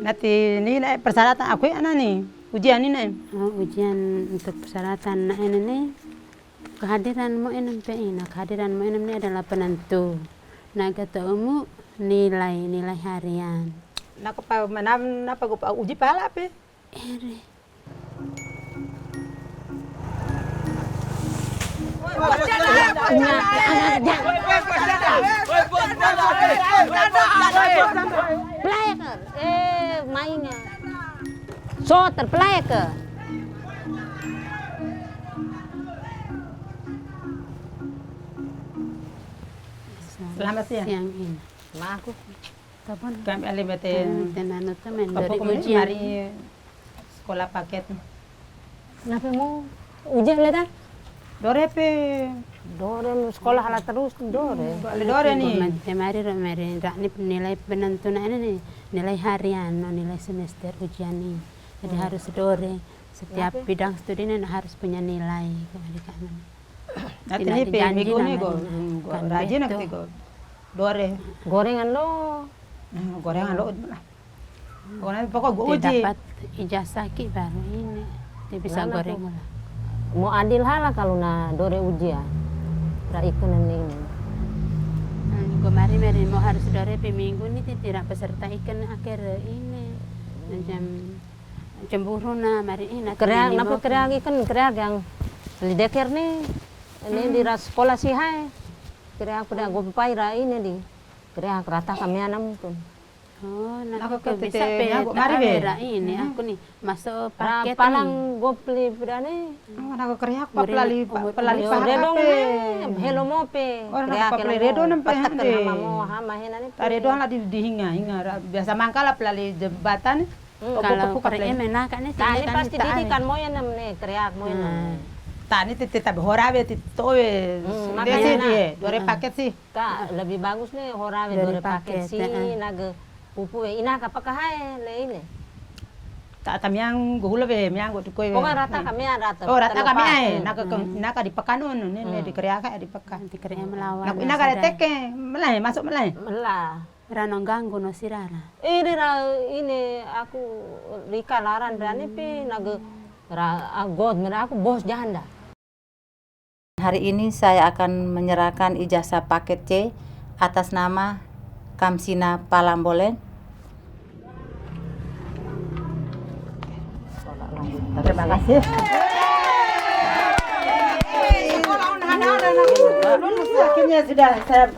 Nanti ini persyaratan aku ana nih. Ujian ini.
Ujian untuk persyaratan ini nih. Kehadiranmu kehadiranmu ini adalah penentu. Nah, ketemumu nilai harian.
Nak apa napa gua uji pala apa?
Pelayaker, mainnya. Soter pelayaker.
Selamat siang.
Siang ini.
Ma aku.
Kapan?
Kami alibetin.
Tenanu temen
Dari
dari ujian.
Mari sekolah paket.
Kenapa mau ujian leta?
Dore pe.
Dore sekolah ala terus dore.
Dore nih.
Mari ini nilai penentu ini nih, nilai harian, nilai semester ujian nih. Jadi harus dore. Setiap bidang studi ini harus punya nilai.
Nanti ini pe minggu nih go rajin nanti go. Dore.
Gorengan lo.
Gorengan lo. Gorengan pokok gue uji.
Dapat ijazah ki baru ini. Dia bisa goreng lah.
Mau adil hala kalau na dore uji ya. Ra ikunan ini.
Kemarin mau harus dore pe minggu ini tidak peserta ikan akhir ini. Macam cemburu na mari ini.
Kreak napa kreak ikan kreak yang lideker nih. Ini di sekolah sih hai. Kreak pada gopai ra ini di. Kreak rata kami anam pun.
Oh, nah
aku
bisa pe mari ini aku nih masuk paket
palang gopli berani.
Oh, aku kreak pelali
paha. Redong hello mope.
Kreak redo nampe hande.
Hama henane.
Redo lah di hinga biasa mangkala pelali jembatan.
Kalau keren enak kan ini.
Tani pasti didikan mo yan namne kreak mo yan.
Tani tetap horabe titowe. Desi dia, dore paket sih.
Kak, lebih bagus nih horabe dore paket sih naga pupu ina kapakah hai le ini.
Tak tamiang gula be miang go tukoi.
Pokoknya rata kami rata.
Oh, rata kami ai. Naka di pekanun ini di kreaka di pekan.
Di kreaka melawan.
Nak ina ka teke, melai masuk melai.
Melah.
Rano ganggu no sirara.
Ini aku Rika laran berani pi naga god merah aku bos janda.
Hari ini saya akan menyerahkan ijazah paket C atas nama Kamsina Palambolen.
Terima kasih. Akhirnya saya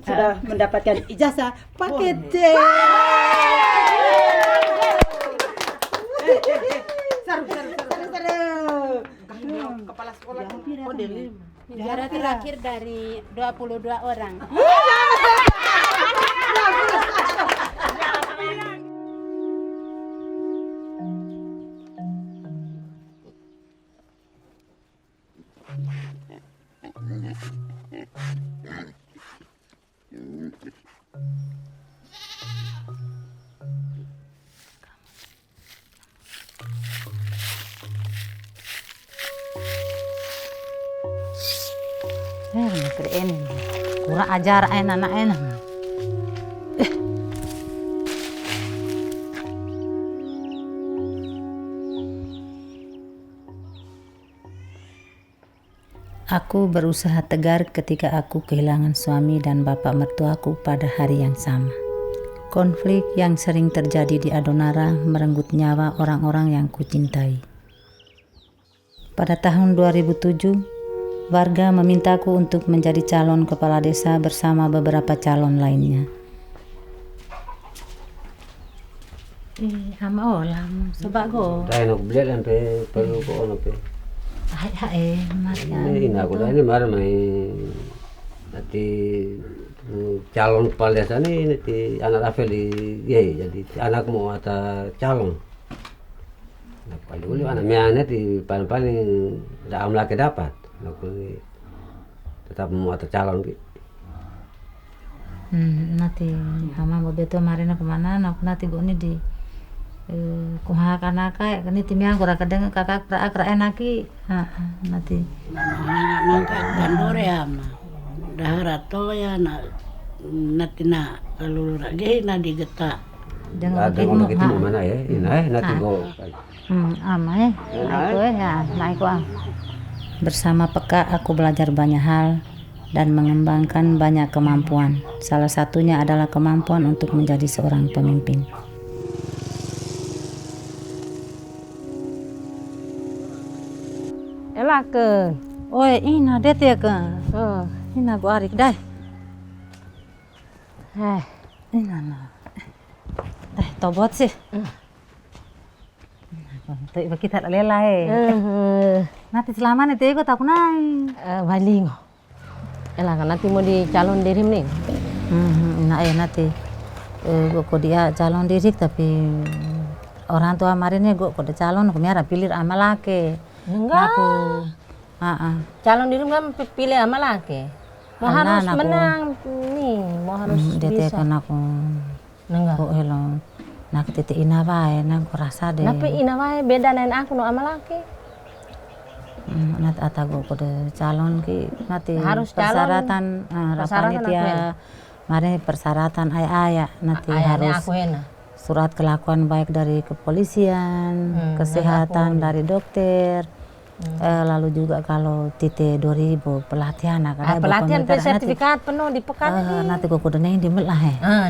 sudah mendapatkan ijazah paket C. Kepala sekolah
juara terakhir dari 22 orang.
Keren. Kurang ajar anak-anak. Aku berusaha tegar ketika aku kehilangan suami dan bapak mertuaku pada hari yang sama. Konflik yang sering terjadi di Adonara merenggut nyawa orang-orang yang kucintai. Pada tahun 2007, warga memintaku untuk menjadi calon kepala desa bersama beberapa calon lainnya. Ama olam, sebago.
Tayo beli lang pe, perlu ko ano pe.
Ay,
Ini aku dah ini mar mai nanti calon kepala desa ini ti anak Rafael di jadi anak mau ada calon. Nah, paling dulu anak meannya di paling tidak laki dapat. Nah, tetap mau ada calon gitu.
Nanti hama bebeto marina kemana nak nanti gue ini di kumaha kana kayak kini timnya kurang kadang kakak pra enaki nanti
bandore ama dahara to ya nanti kalau lagi na digeta
jangan
gitu mana ya nanti go
ama aku ya naik bersama Peka aku belajar banyak hal dan mengembangkan banyak kemampuan. Salah satunya adalah kemampuan untuk menjadi seorang pemimpin. Elake, oi ina dete ke, ina gua arik dai. Ina na, tobot sih. Tuh ibu kita lela nanti selama nih tuh aku nai.
Balingo. Elah nanti mau dicalon diri nih.
Nah nanti, kok dia calon diri tapi orang tua kemarinnya gue kode calon, aku miara pilih sama laki.
Enggak.
Aku,
calon diri kan pilih sama laki. Mau harus menang nih, mau harus
dia
bisa.
Kan aku,
enggak.
Kok hello, nak titik ina bae, nak rasa deh.
Tapi ina bae beda dengan aku no sama laki.
Nanti atago kode calon ki, nanti
harus
persyaratan, panitia, mari persyaratan ayah nanti harus. Surat kelakuan baik dari kepolisian, kesehatan dari dokter, lalu juga kalau tite 2000 pelatihan,
pelatihan sertifikat penuh di Pekan
nanti kok udah nih dimelah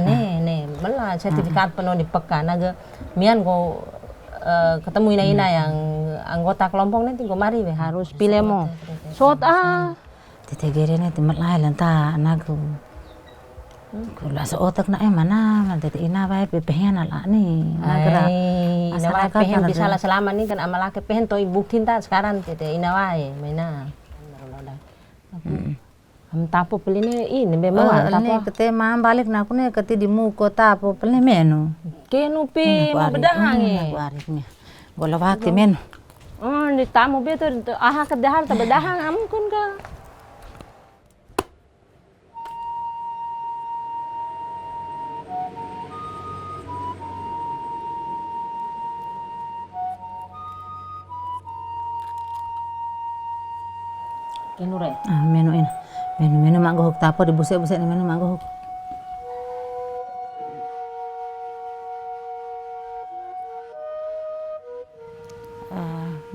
nih melah sertifikat penuh di Pekan naga mian kok ketemu ina yang anggota kelompok nanti kok mari harus pilih mo sot
tite gere nih dimelah lenta naga Kula sa otak na mana nanti ina bae pehen ala nih.
Ina bae pehen bisa lah selama nih kan amalake pehen to buktiin ta sekarang tete ina bae maina. Tapo peline ini memang
tapo. Ini kete mam balik na aku nih kete di muko tapo peline menu.
Kenu pi mau bedahang
Aku ariknya. Gua waktu menu.
Di tamu beto kedahar ta bedahang amkun ka.
Menu ini, menu manggohuk tapo di busek-busek menu manggohuk.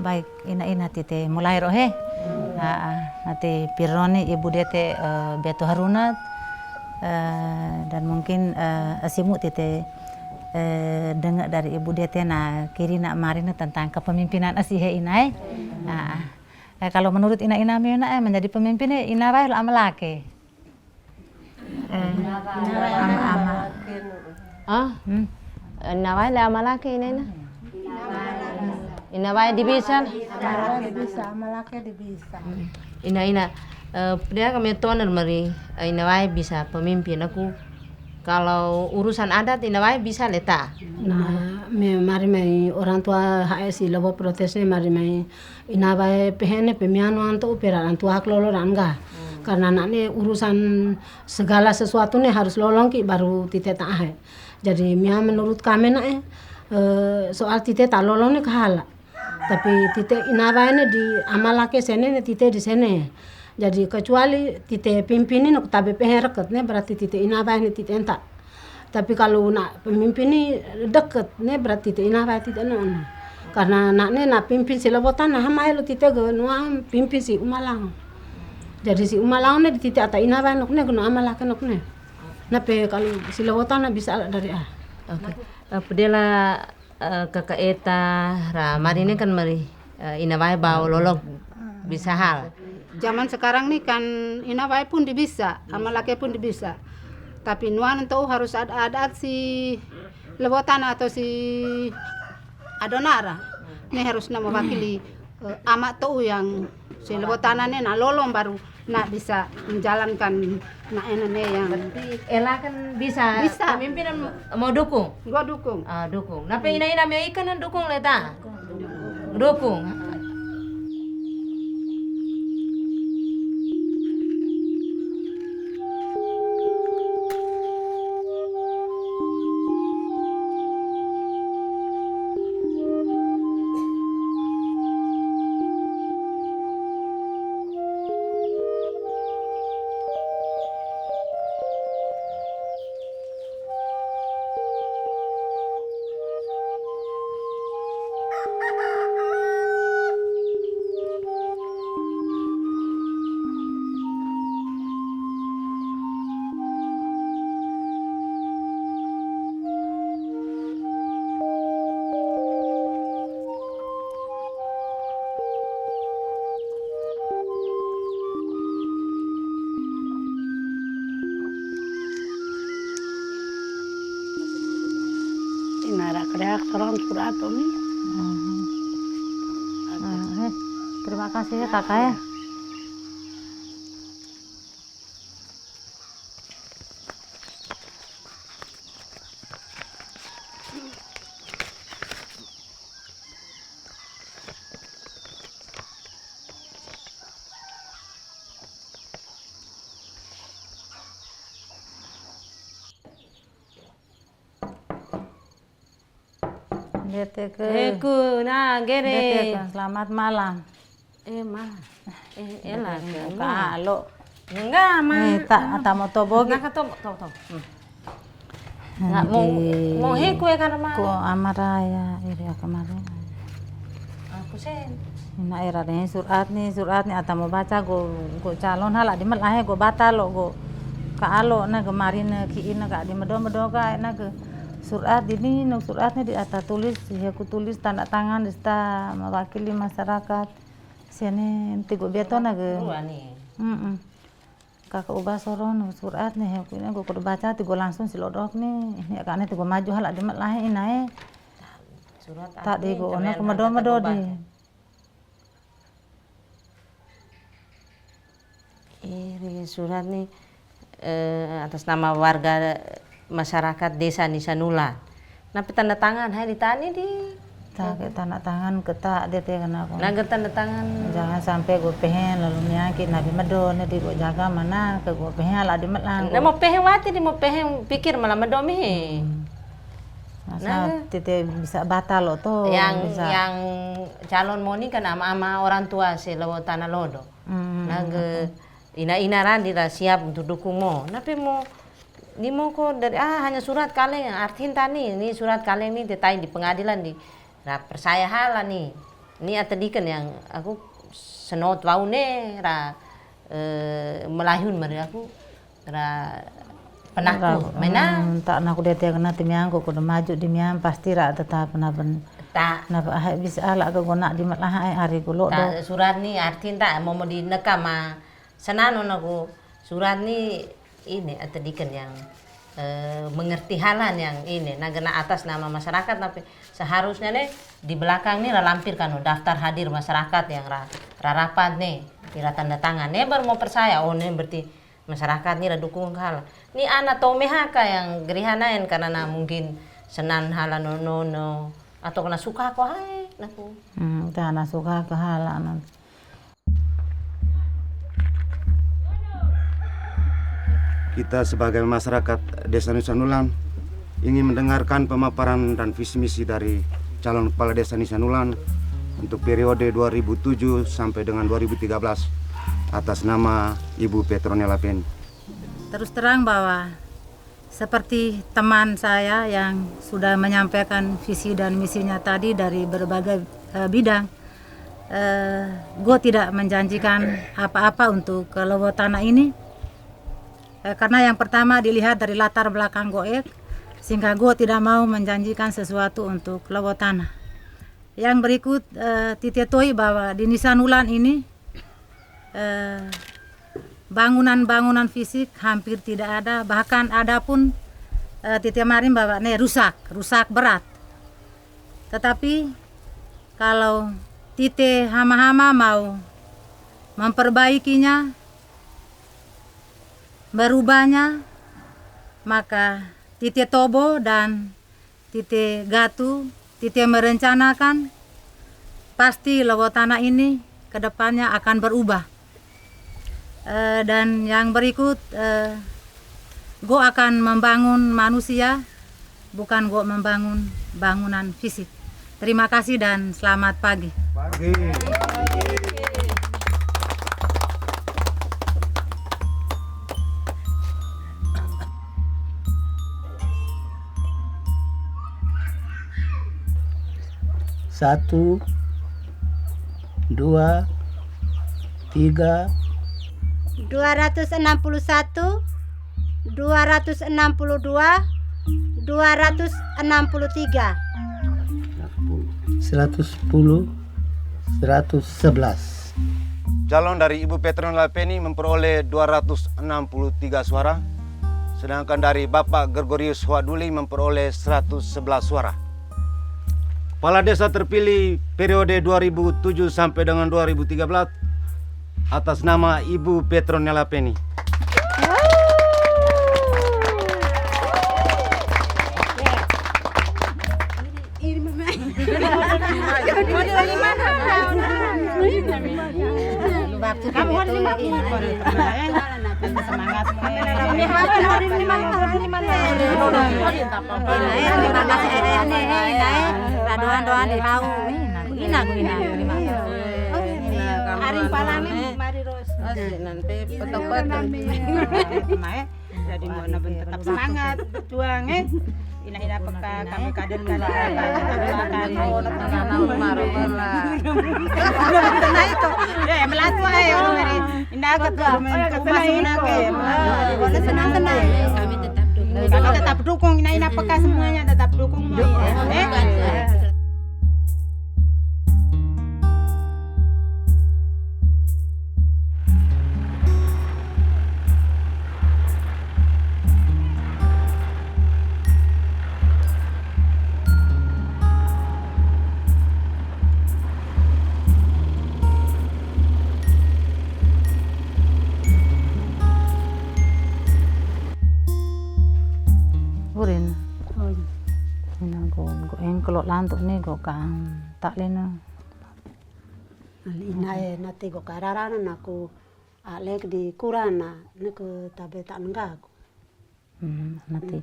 Baik, ina tite mulai rohe. Nanti pironi ibu dete Beto Harunat dan mungkin asimu tite dengar dari ibu dete na kiri nak marina tentang kepemimpinan asihe inai. Kalau menurut ina miuna menjadi pemimpinnya ina bae ama laki.
Ina bae ama laki ina. Ina bae dibisa.
Ama laki dibisa.
Ina dia kami toner mari ina bae bisa pemimpin aku. Kalau urusan adat ina bae bisa leta.
Nah, mari mai orang tua HSI lobo protesnya mari mai ina bae pehene pemiano anto opera antua hak lolo rangga. Karena anaknya urusan segala sesuatu nih harus lolong ki baru tite tak. Jadi mia menurut kami nak soal tite tak lolong nih kahala. Tapi tite ina bae nih di amalake sene nih tite di sene. Jadi kecuali tite pimpinin aku tabe pehen reket nih berarti tite ina bae nih tite entak. Tapi kalau nak pemimpin ini deket nih berarti tite ina bae tite non. Karena naknya nak pimpin si lobotan nah hamai lo tite ge nuam pimpin si umalang. Jadi si umalang nih di tite ata ina bae nok nih guna amalake nok nih. Nape kalau si lobotan nah bisa dari
Oke. Pedela kakak eta ra mari ini kan mari ina bae bawa lolong bisa hal.
Zaman sekarang nih kan ina bae pun dibisa, amalake pun dibisa. Tapi nuan itu harus ada si lebotan atau si adonara. Ini harus nama wakili amak tuh yang si lebo tanahnya nak lolong baru nak bisa menjalankan nak enaknya yang
Ella kan bisa pemimpinan mau dukung.
Gua dukung.
Dukung. Nah ina me ikan dukung leta. Dukung.
Terima kasih ya kakak ya.
Gere.
Selamat malam.
Ella
Kalau
enggak
tak mau tobogi.
Enggak tobo. Enggak mau heku ya karena
ko amaraya iri kemarin.
Aku sen.
Ina era nih surat nih ata mau baca go calon halak di melahe go batal go ka alo na kemarin ki ina ka di medo ka na ke surat ini suratnya di atas tulis aku tulis tanda tangan desta mewakili masyarakat sini tigo beto na ge kakak ubah soron surat nih aku ini aku baca tigo langsung silodok nih ini karena tigo maju halak di melahe inae
surat
tak digo ona kemedo di
ini surat nih atas nama warga masyarakat desa Nisanulan. Napi tanda tangan hai ditani di
tak tanda tangan ketak dia teh kenapa?
Naga tanda tangan.
Jangan sampai gue pehen lalu nyakit nabi medon nanti gue jaga mana ke gue pehen lah di melang.
Nah mau pehen wati di mau pehen pikir malah medom he.
Masa tete bisa batal lo tuh.
Yang calon moni kan ama orang tua si lewo tanah lodo. Naga ina randira siap untuk dukung mo. Napi mau ini mau kok dari hanya surat kalian artiin tani ini surat kalian ini ditain di pengadilan di percaya hala nih ini atadikan yang aku senot wau ne melayun mari aku penaku mana
tak nak udah tiang kena timiang kok udah maju di miang pasti tetap naben
tak
bisa ala ke gonak di malah hari kulo
surat nih artiin tak mau di nekama senano aku surat nih ini atadikan yang mengerti halan yang ini nagena atas nama masyarakat tapi seharusnya nih di belakang nih lampirkan daftar hadir masyarakat yang rapat nih kira tanda tangan nih baru mau percaya nih berarti masyarakat nih dukung hal nih anak tomehaka yang gerihanain karena mungkin senan halan no atau kena suka kok hai naku
anak suka ke halan.
Kita sebagai masyarakat Desa Nisanulan ingin mendengarkan pemaparan dan visi misi dari calon kepala Desa Nisanulan untuk periode 2007 sampai dengan 2013 atas nama Ibu Petronella Penny.
Terus terang bahwa seperti teman saya yang sudah menyampaikan visi dan misinya tadi dari berbagai bidang, gue tidak menjanjikan apa-apa untuk lewo tanah ini. Karena yang pertama dilihat dari latar belakang goek, sehingga gue tidak mau menjanjikan sesuatu untuk lewo tanah. Yang berikut titetoi bahwa di Nisanulan ini bangunan-bangunan fisik hampir tidak ada, bahkan ada pun titemarin bahwa rusak berat. Tetapi kalau tite hama-hama mau memperbaikinya, berubahnya, maka tite tobo dan tite gatu, tite merencanakan pasti lewat tanah ini ke depannya akan berubah. Dan yang berikut, Go akan membangun manusia, bukan Go membangun bangunan fisik. Terima kasih dan selamat pagi.
Satu, 2, 3,
261, 262, 263.
110, 111.
Calon dari Ibu Petron Lapeni memperoleh 263 suara, sedangkan dari Bapak Gregorius Huaduli memperoleh 111 suara. Kepala Desa terpilih periode 2007 sampai dengan 2013 atas nama Ibu Petron Lapeni.
Kamu hari semangat.
Doa-doa di hau.
Hari palami mari ros.
Nanti petok-petok.
Jadi mau tetap semangat berjuang ina peka kami kader kali tenang itu ya melatu ayo ina ketua senang-senang kami tetap dukung ina peka semuanya tetap dukung
Kalau lantuk nih go kang tak lena.
Inae nati go kararana naku alek di kurana niku tabe tak nenggaku.
Nanti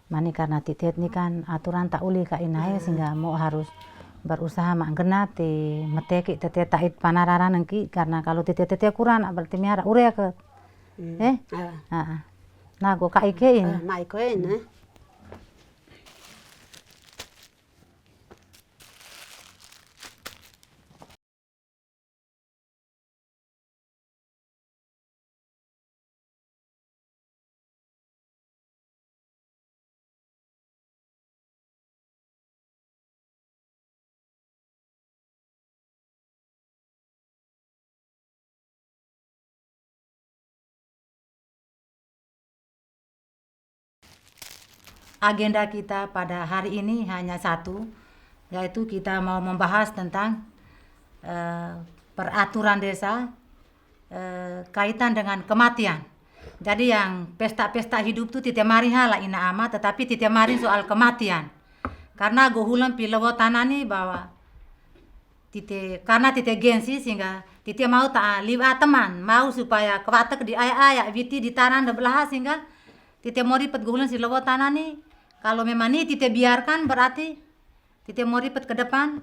mani karena titit ini kan aturan tak uli ka inae sehingga mau harus berusaha mak genap ti meteki tete tait panararan nengki karena kalau tete kurang berarti miara urea ke. Nah go ka ikein.
Ma ikein
Agenda kita pada hari ini hanya satu, yaitu kita mau membahas tentang peraturan desa kaitan dengan kematian. Jadi yang pesta-pesta hidup itu tidak mari hala ina ama, tetapi tidak mari soal kematian. Karena gohulan pilewo tanani bahwa karena tidak gengsi sehingga tidak mau tak liwat teman, mau supaya kewatek di ayak-ayak viti di tanah belah sehingga tidak mau ribet gohulan si lewo tanani. Kalau memang ini tidak biarkan berarti tidak mau ribet ke depan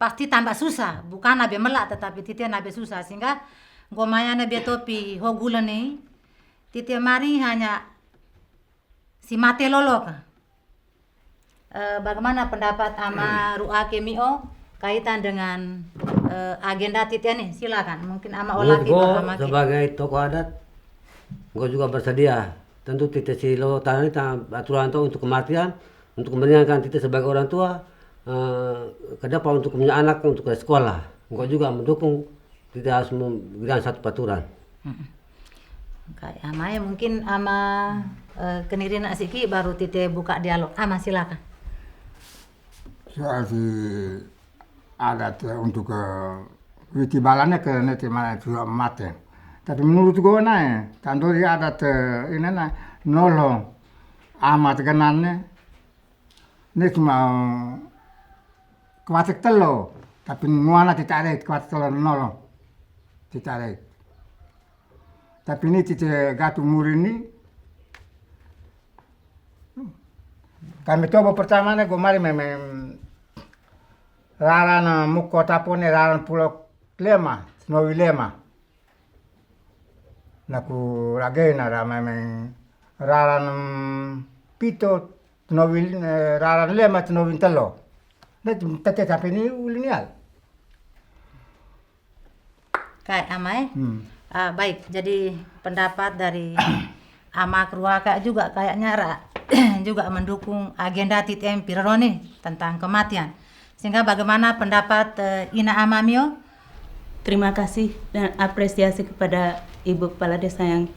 pasti tambah susah. Bukan nabe melak tetapi tidak nabe susah sehingga gomaya nabe topi hogulan nih tidak mari hanya si mate lolok. Bagaimana pendapat ama Ru'a Kemio kaitan dengan agenda titia nih? Silakan. Mungkin ama Olaki
sebagai tokoh adat, gue juga bersedia. Tentu titik si lo tanah ini aturan itu untuk kematian, untuk kepentingan titik sebagai orang tua, ke depan untuk punya anak untuk ke sekolah. Gue juga mendukung titik harus memberikan satu peraturan.
Kayak ama ya mungkin ama kenirin asiki baru titik buka dialog. Ama silakan.
Soal si
adat untuk witibalannya ke nanti mana itu mati. Tapi menurut gue tandori adat ini nolong amat genannya. Ini cuma kuatik telo, tapi nuana tidak ada kuatik telo nolong, tidak ada. Tapi ini tidak gatu murini. Kami coba pertama nih kemarin memang raran mukota pun raran pulau lema, Snowy lema. Naku lagi nara memang raran pito Snowy raran lema Snowy telo. Nanti tete sampai ini ulinial.
Kak Amai, baik. Jadi pendapat dari Ama keluarga juga kayaknya juga mendukung agenda TTM Pironi tentang kematian. Sehingga bagaimana pendapat Ina Amamio?
Terima kasih dan apresiasi kepada Ibu Kepala Desa yang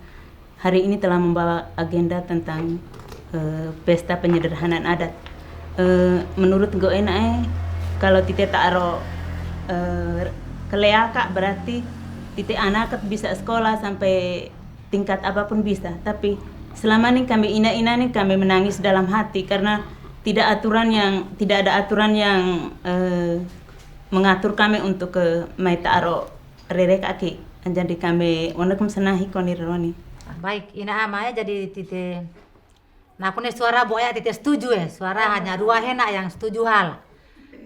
hari ini telah membawa agenda tentang pesta penyederhanaan adat. Menurut gue kalau tite taruh keleaka berarti tite anak bisa sekolah sampai tingkat apapun bisa. Tapi selama ini kami ina-ina nih kami menangis dalam hati karena tidak ada aturan yang mengatur kami untuk ke mai taruh rere kaki. Jadi kami wanakum senahi konironi.
Baik, Ina Ama ya jadi tite. Nah, punya suara boya tite setuju ya. Suara hanya dua hena yang setuju hal.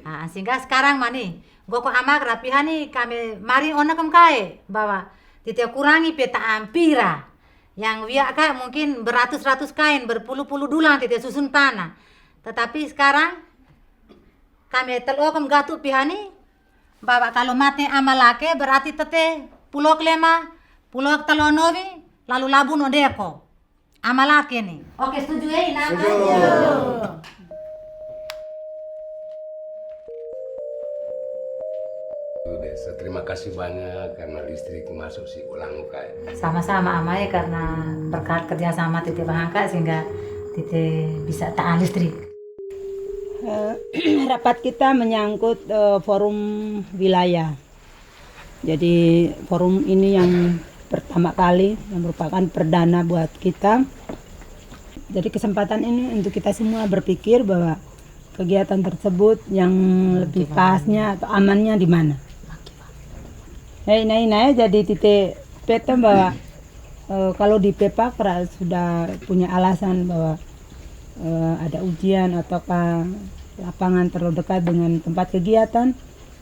Nah, sehingga sekarang mani, gua kok ama kerapihan nih kami mari onakum kae bahwa tite kurangi peta ampira. Yang wiak kak mungkin beratus-ratus kain, berpuluh-puluh dulang tite susun tanah. Tetapi sekarang kami telokom gatu pihani bahwa kalau mati amalake berarti tete pulau kelema, pulau telonovi, lalu labu nodeko. Amalake nih. Oke, setuju ya Ina?
Desa, terima kasih banyak karena listrik masuk si ulang kayak.
Sama-sama Amai karena berkat kerjasama Titi Bahangka sehingga Titi bisa tahan listrik.
Rapat kita menyangkut forum wilayah. Jadi forum ini yang pertama kali yang merupakan perdana buat kita. Jadi kesempatan ini untuk kita semua berpikir bahwa kegiatan tersebut yang lebih pasnya atau amannya di mana. Nah, jadi titik peta bahwa kalau di Pepakra sudah punya alasan bahwa ada ujian ataukah lapangan terlalu dekat dengan tempat kegiatan.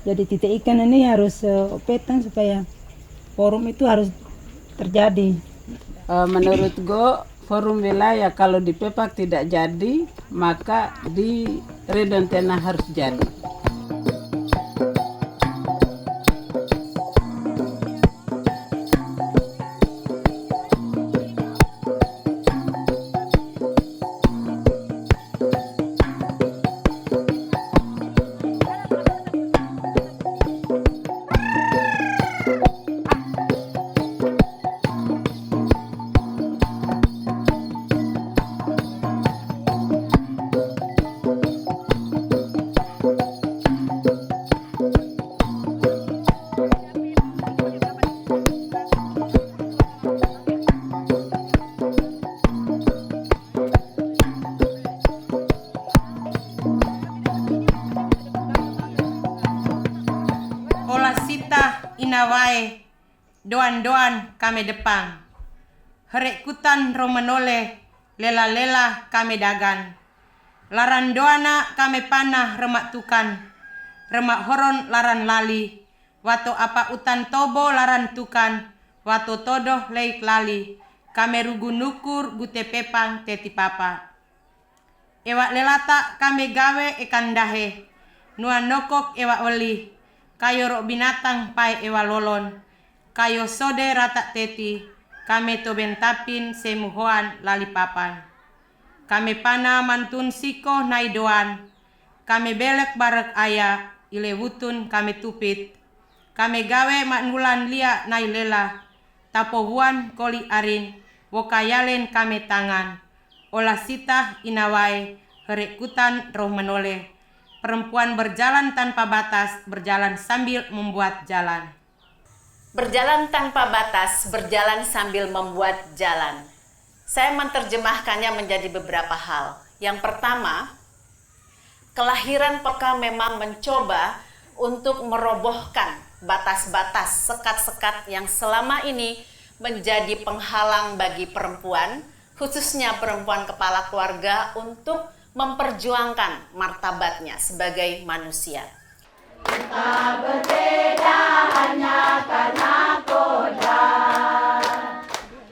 Jadi titik ikan ini harus petan supaya forum itu harus terjadi.
Menurut Go, forum wilayah kalau di Pepak tidak jadi, maka di Redentena harus jadi.
Inawai doan-doan kami depang. Herekutan romenole lela-lela kami dagan. Laran doana kami panah remak tukan. Remak horon laran lali. Wato apa utan tobo laran tukan. Wato todoh leik lali. Kami rugu nukur gute pepang teti papa. Ewak lelata kami gawe ikan dahe. Nuan nokok ewak weli. Kayo rok binatang pai ewa lolon. Kayo sode rata teti. Kame to bentapin semuhoan lali papan. Kame pana mantun siko nai doan. Kame belek barek aya. Ile wutun kame tupit. Kame gawe maknulan lia nai lela. Tapohuan koli arin. Wokayalen kame tangan. Olah sitah inawai. Herekutan roh menole. Perempuan berjalan tanpa batas, berjalan sambil membuat jalan.
Berjalan tanpa batas, berjalan sambil membuat jalan. Saya menerjemahkannya menjadi beberapa hal. Yang pertama, kelahiran Peka memang mencoba untuk merobohkan batas-batas, sekat-sekat yang selama ini menjadi penghalang bagi perempuan, khususnya perempuan kepala keluarga, untuk memperjuangkan martabatnya sebagai manusia.
Kita berbeda hanya karena kodrat.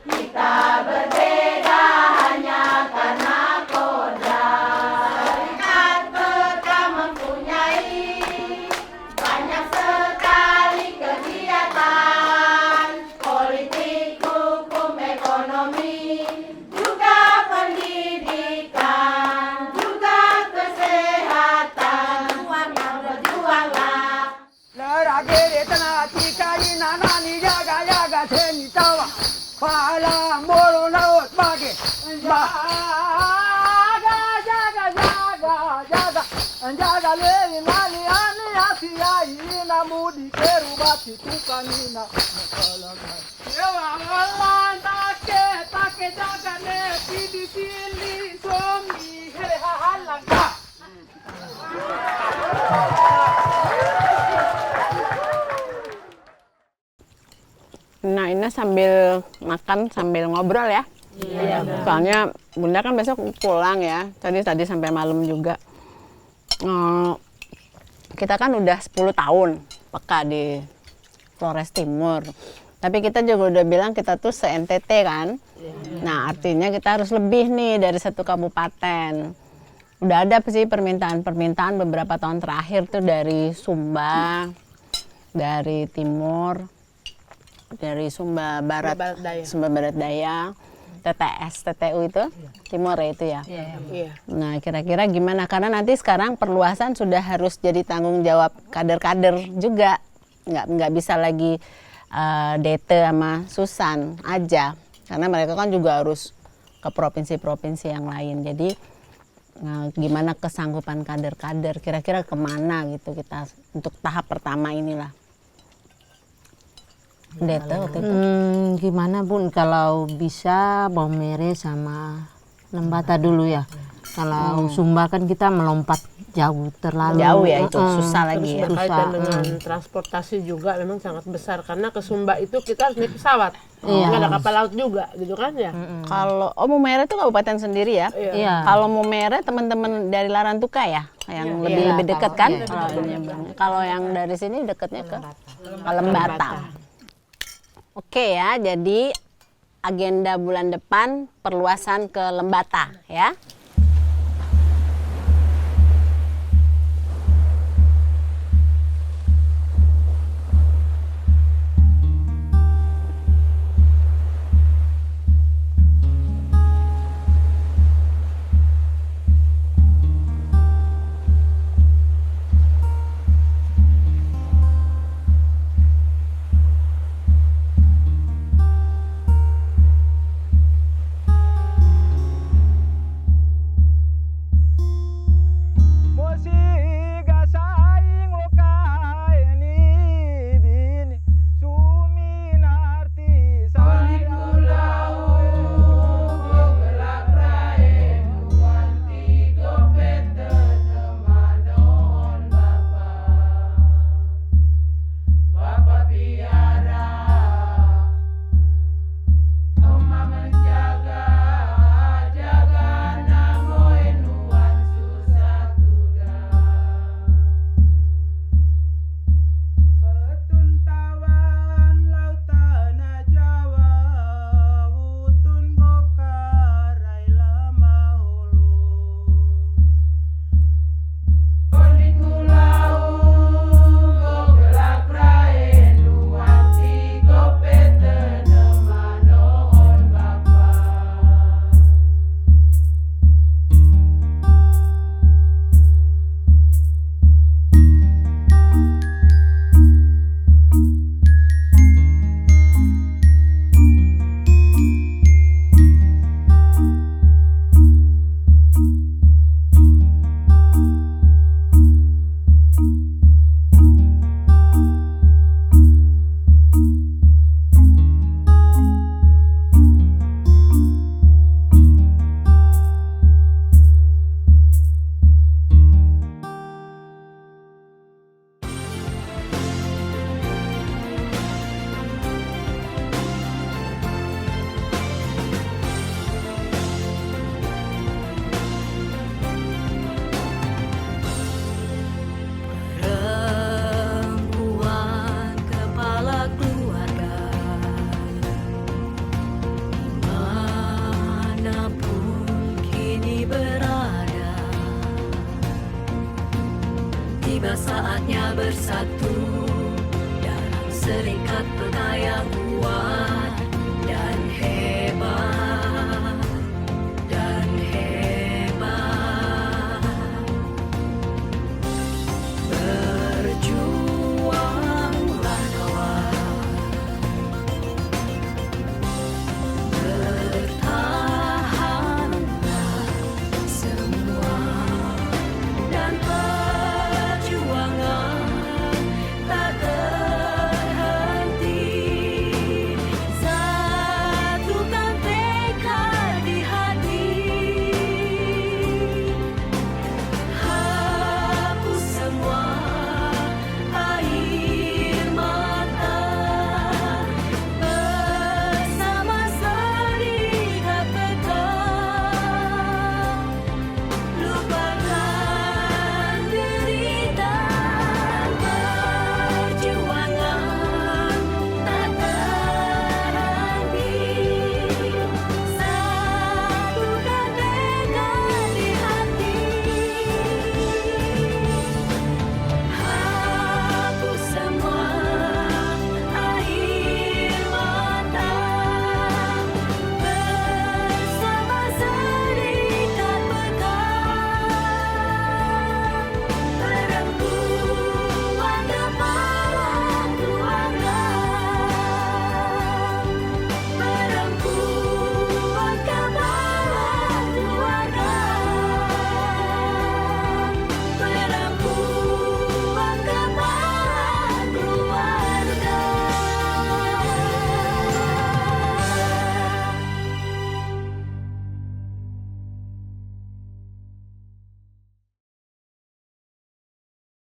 Kita berbeda hanya karena kodrat. Serikat Peka mempunyai banyak sekali kegiatan, politik, hukum, ekonomi, juga pendidikan, juga kesehatan. Semuanya berjuanglah.
Leragere tanah cikai nana ni jaga jaga seni tawa pala moro laut bagi jaga jaga jaga jaga jaga leni mali ani asia ina mudi kerubati tukanina makalaga ewa walan take jaga ne pidi pili somi hele halanga.
Nah, ini sambil makan sambil ngobrol ya.
Iya.
Soalnya Bunda kan besok pulang ya. Tadi sampai malam juga. Kita kan udah 10 tahun Peka di Flores Timur. Tapi kita juga udah bilang kita tuh se-NTT kan. Nah, artinya kita harus lebih nih dari satu kabupaten. Udah ada sih permintaan beberapa tahun terakhir tuh dari Sumba, dari Timur, dari Sumba Barat Daya, TTS, TTU itu, Timur ya itu ya.
Iya.
Nah, kira-kira gimana? Karena nanti sekarang perluasan sudah harus jadi tanggung jawab kader-kader juga. Nggak bisa lagi Dete sama Susan aja. Karena mereka kan juga harus ke provinsi-provinsi yang lain. Jadi gimana kesanggupan kader-kader, kira-kira kemana gitu kita untuk tahap pertama inilah.
Dete waktu itu. Gimana Bun, kalau bisa Maumere sama Lembata dulu ya. Kalau Sumba kan kita melompat jauh terlalu.
Jauh ya itu, susah lagi ya.
Berkaitan dengan transportasi juga memang sangat besar. Karena ke Sumba itu kita harus naik pesawat. Nggak ada kapal laut juga gitu kan ya.
Kalau Maumere itu kabupaten sendiri ya.
Iya.
Kalau Maumere teman-teman dari Larantuka ya, yang lebih dekat kan. Kalau yang dari sini dekatnya ke Lembata. Oke ya, jadi agenda bulan depan perluasan ke Lembata ya.
bersatu dalam serikat pengayang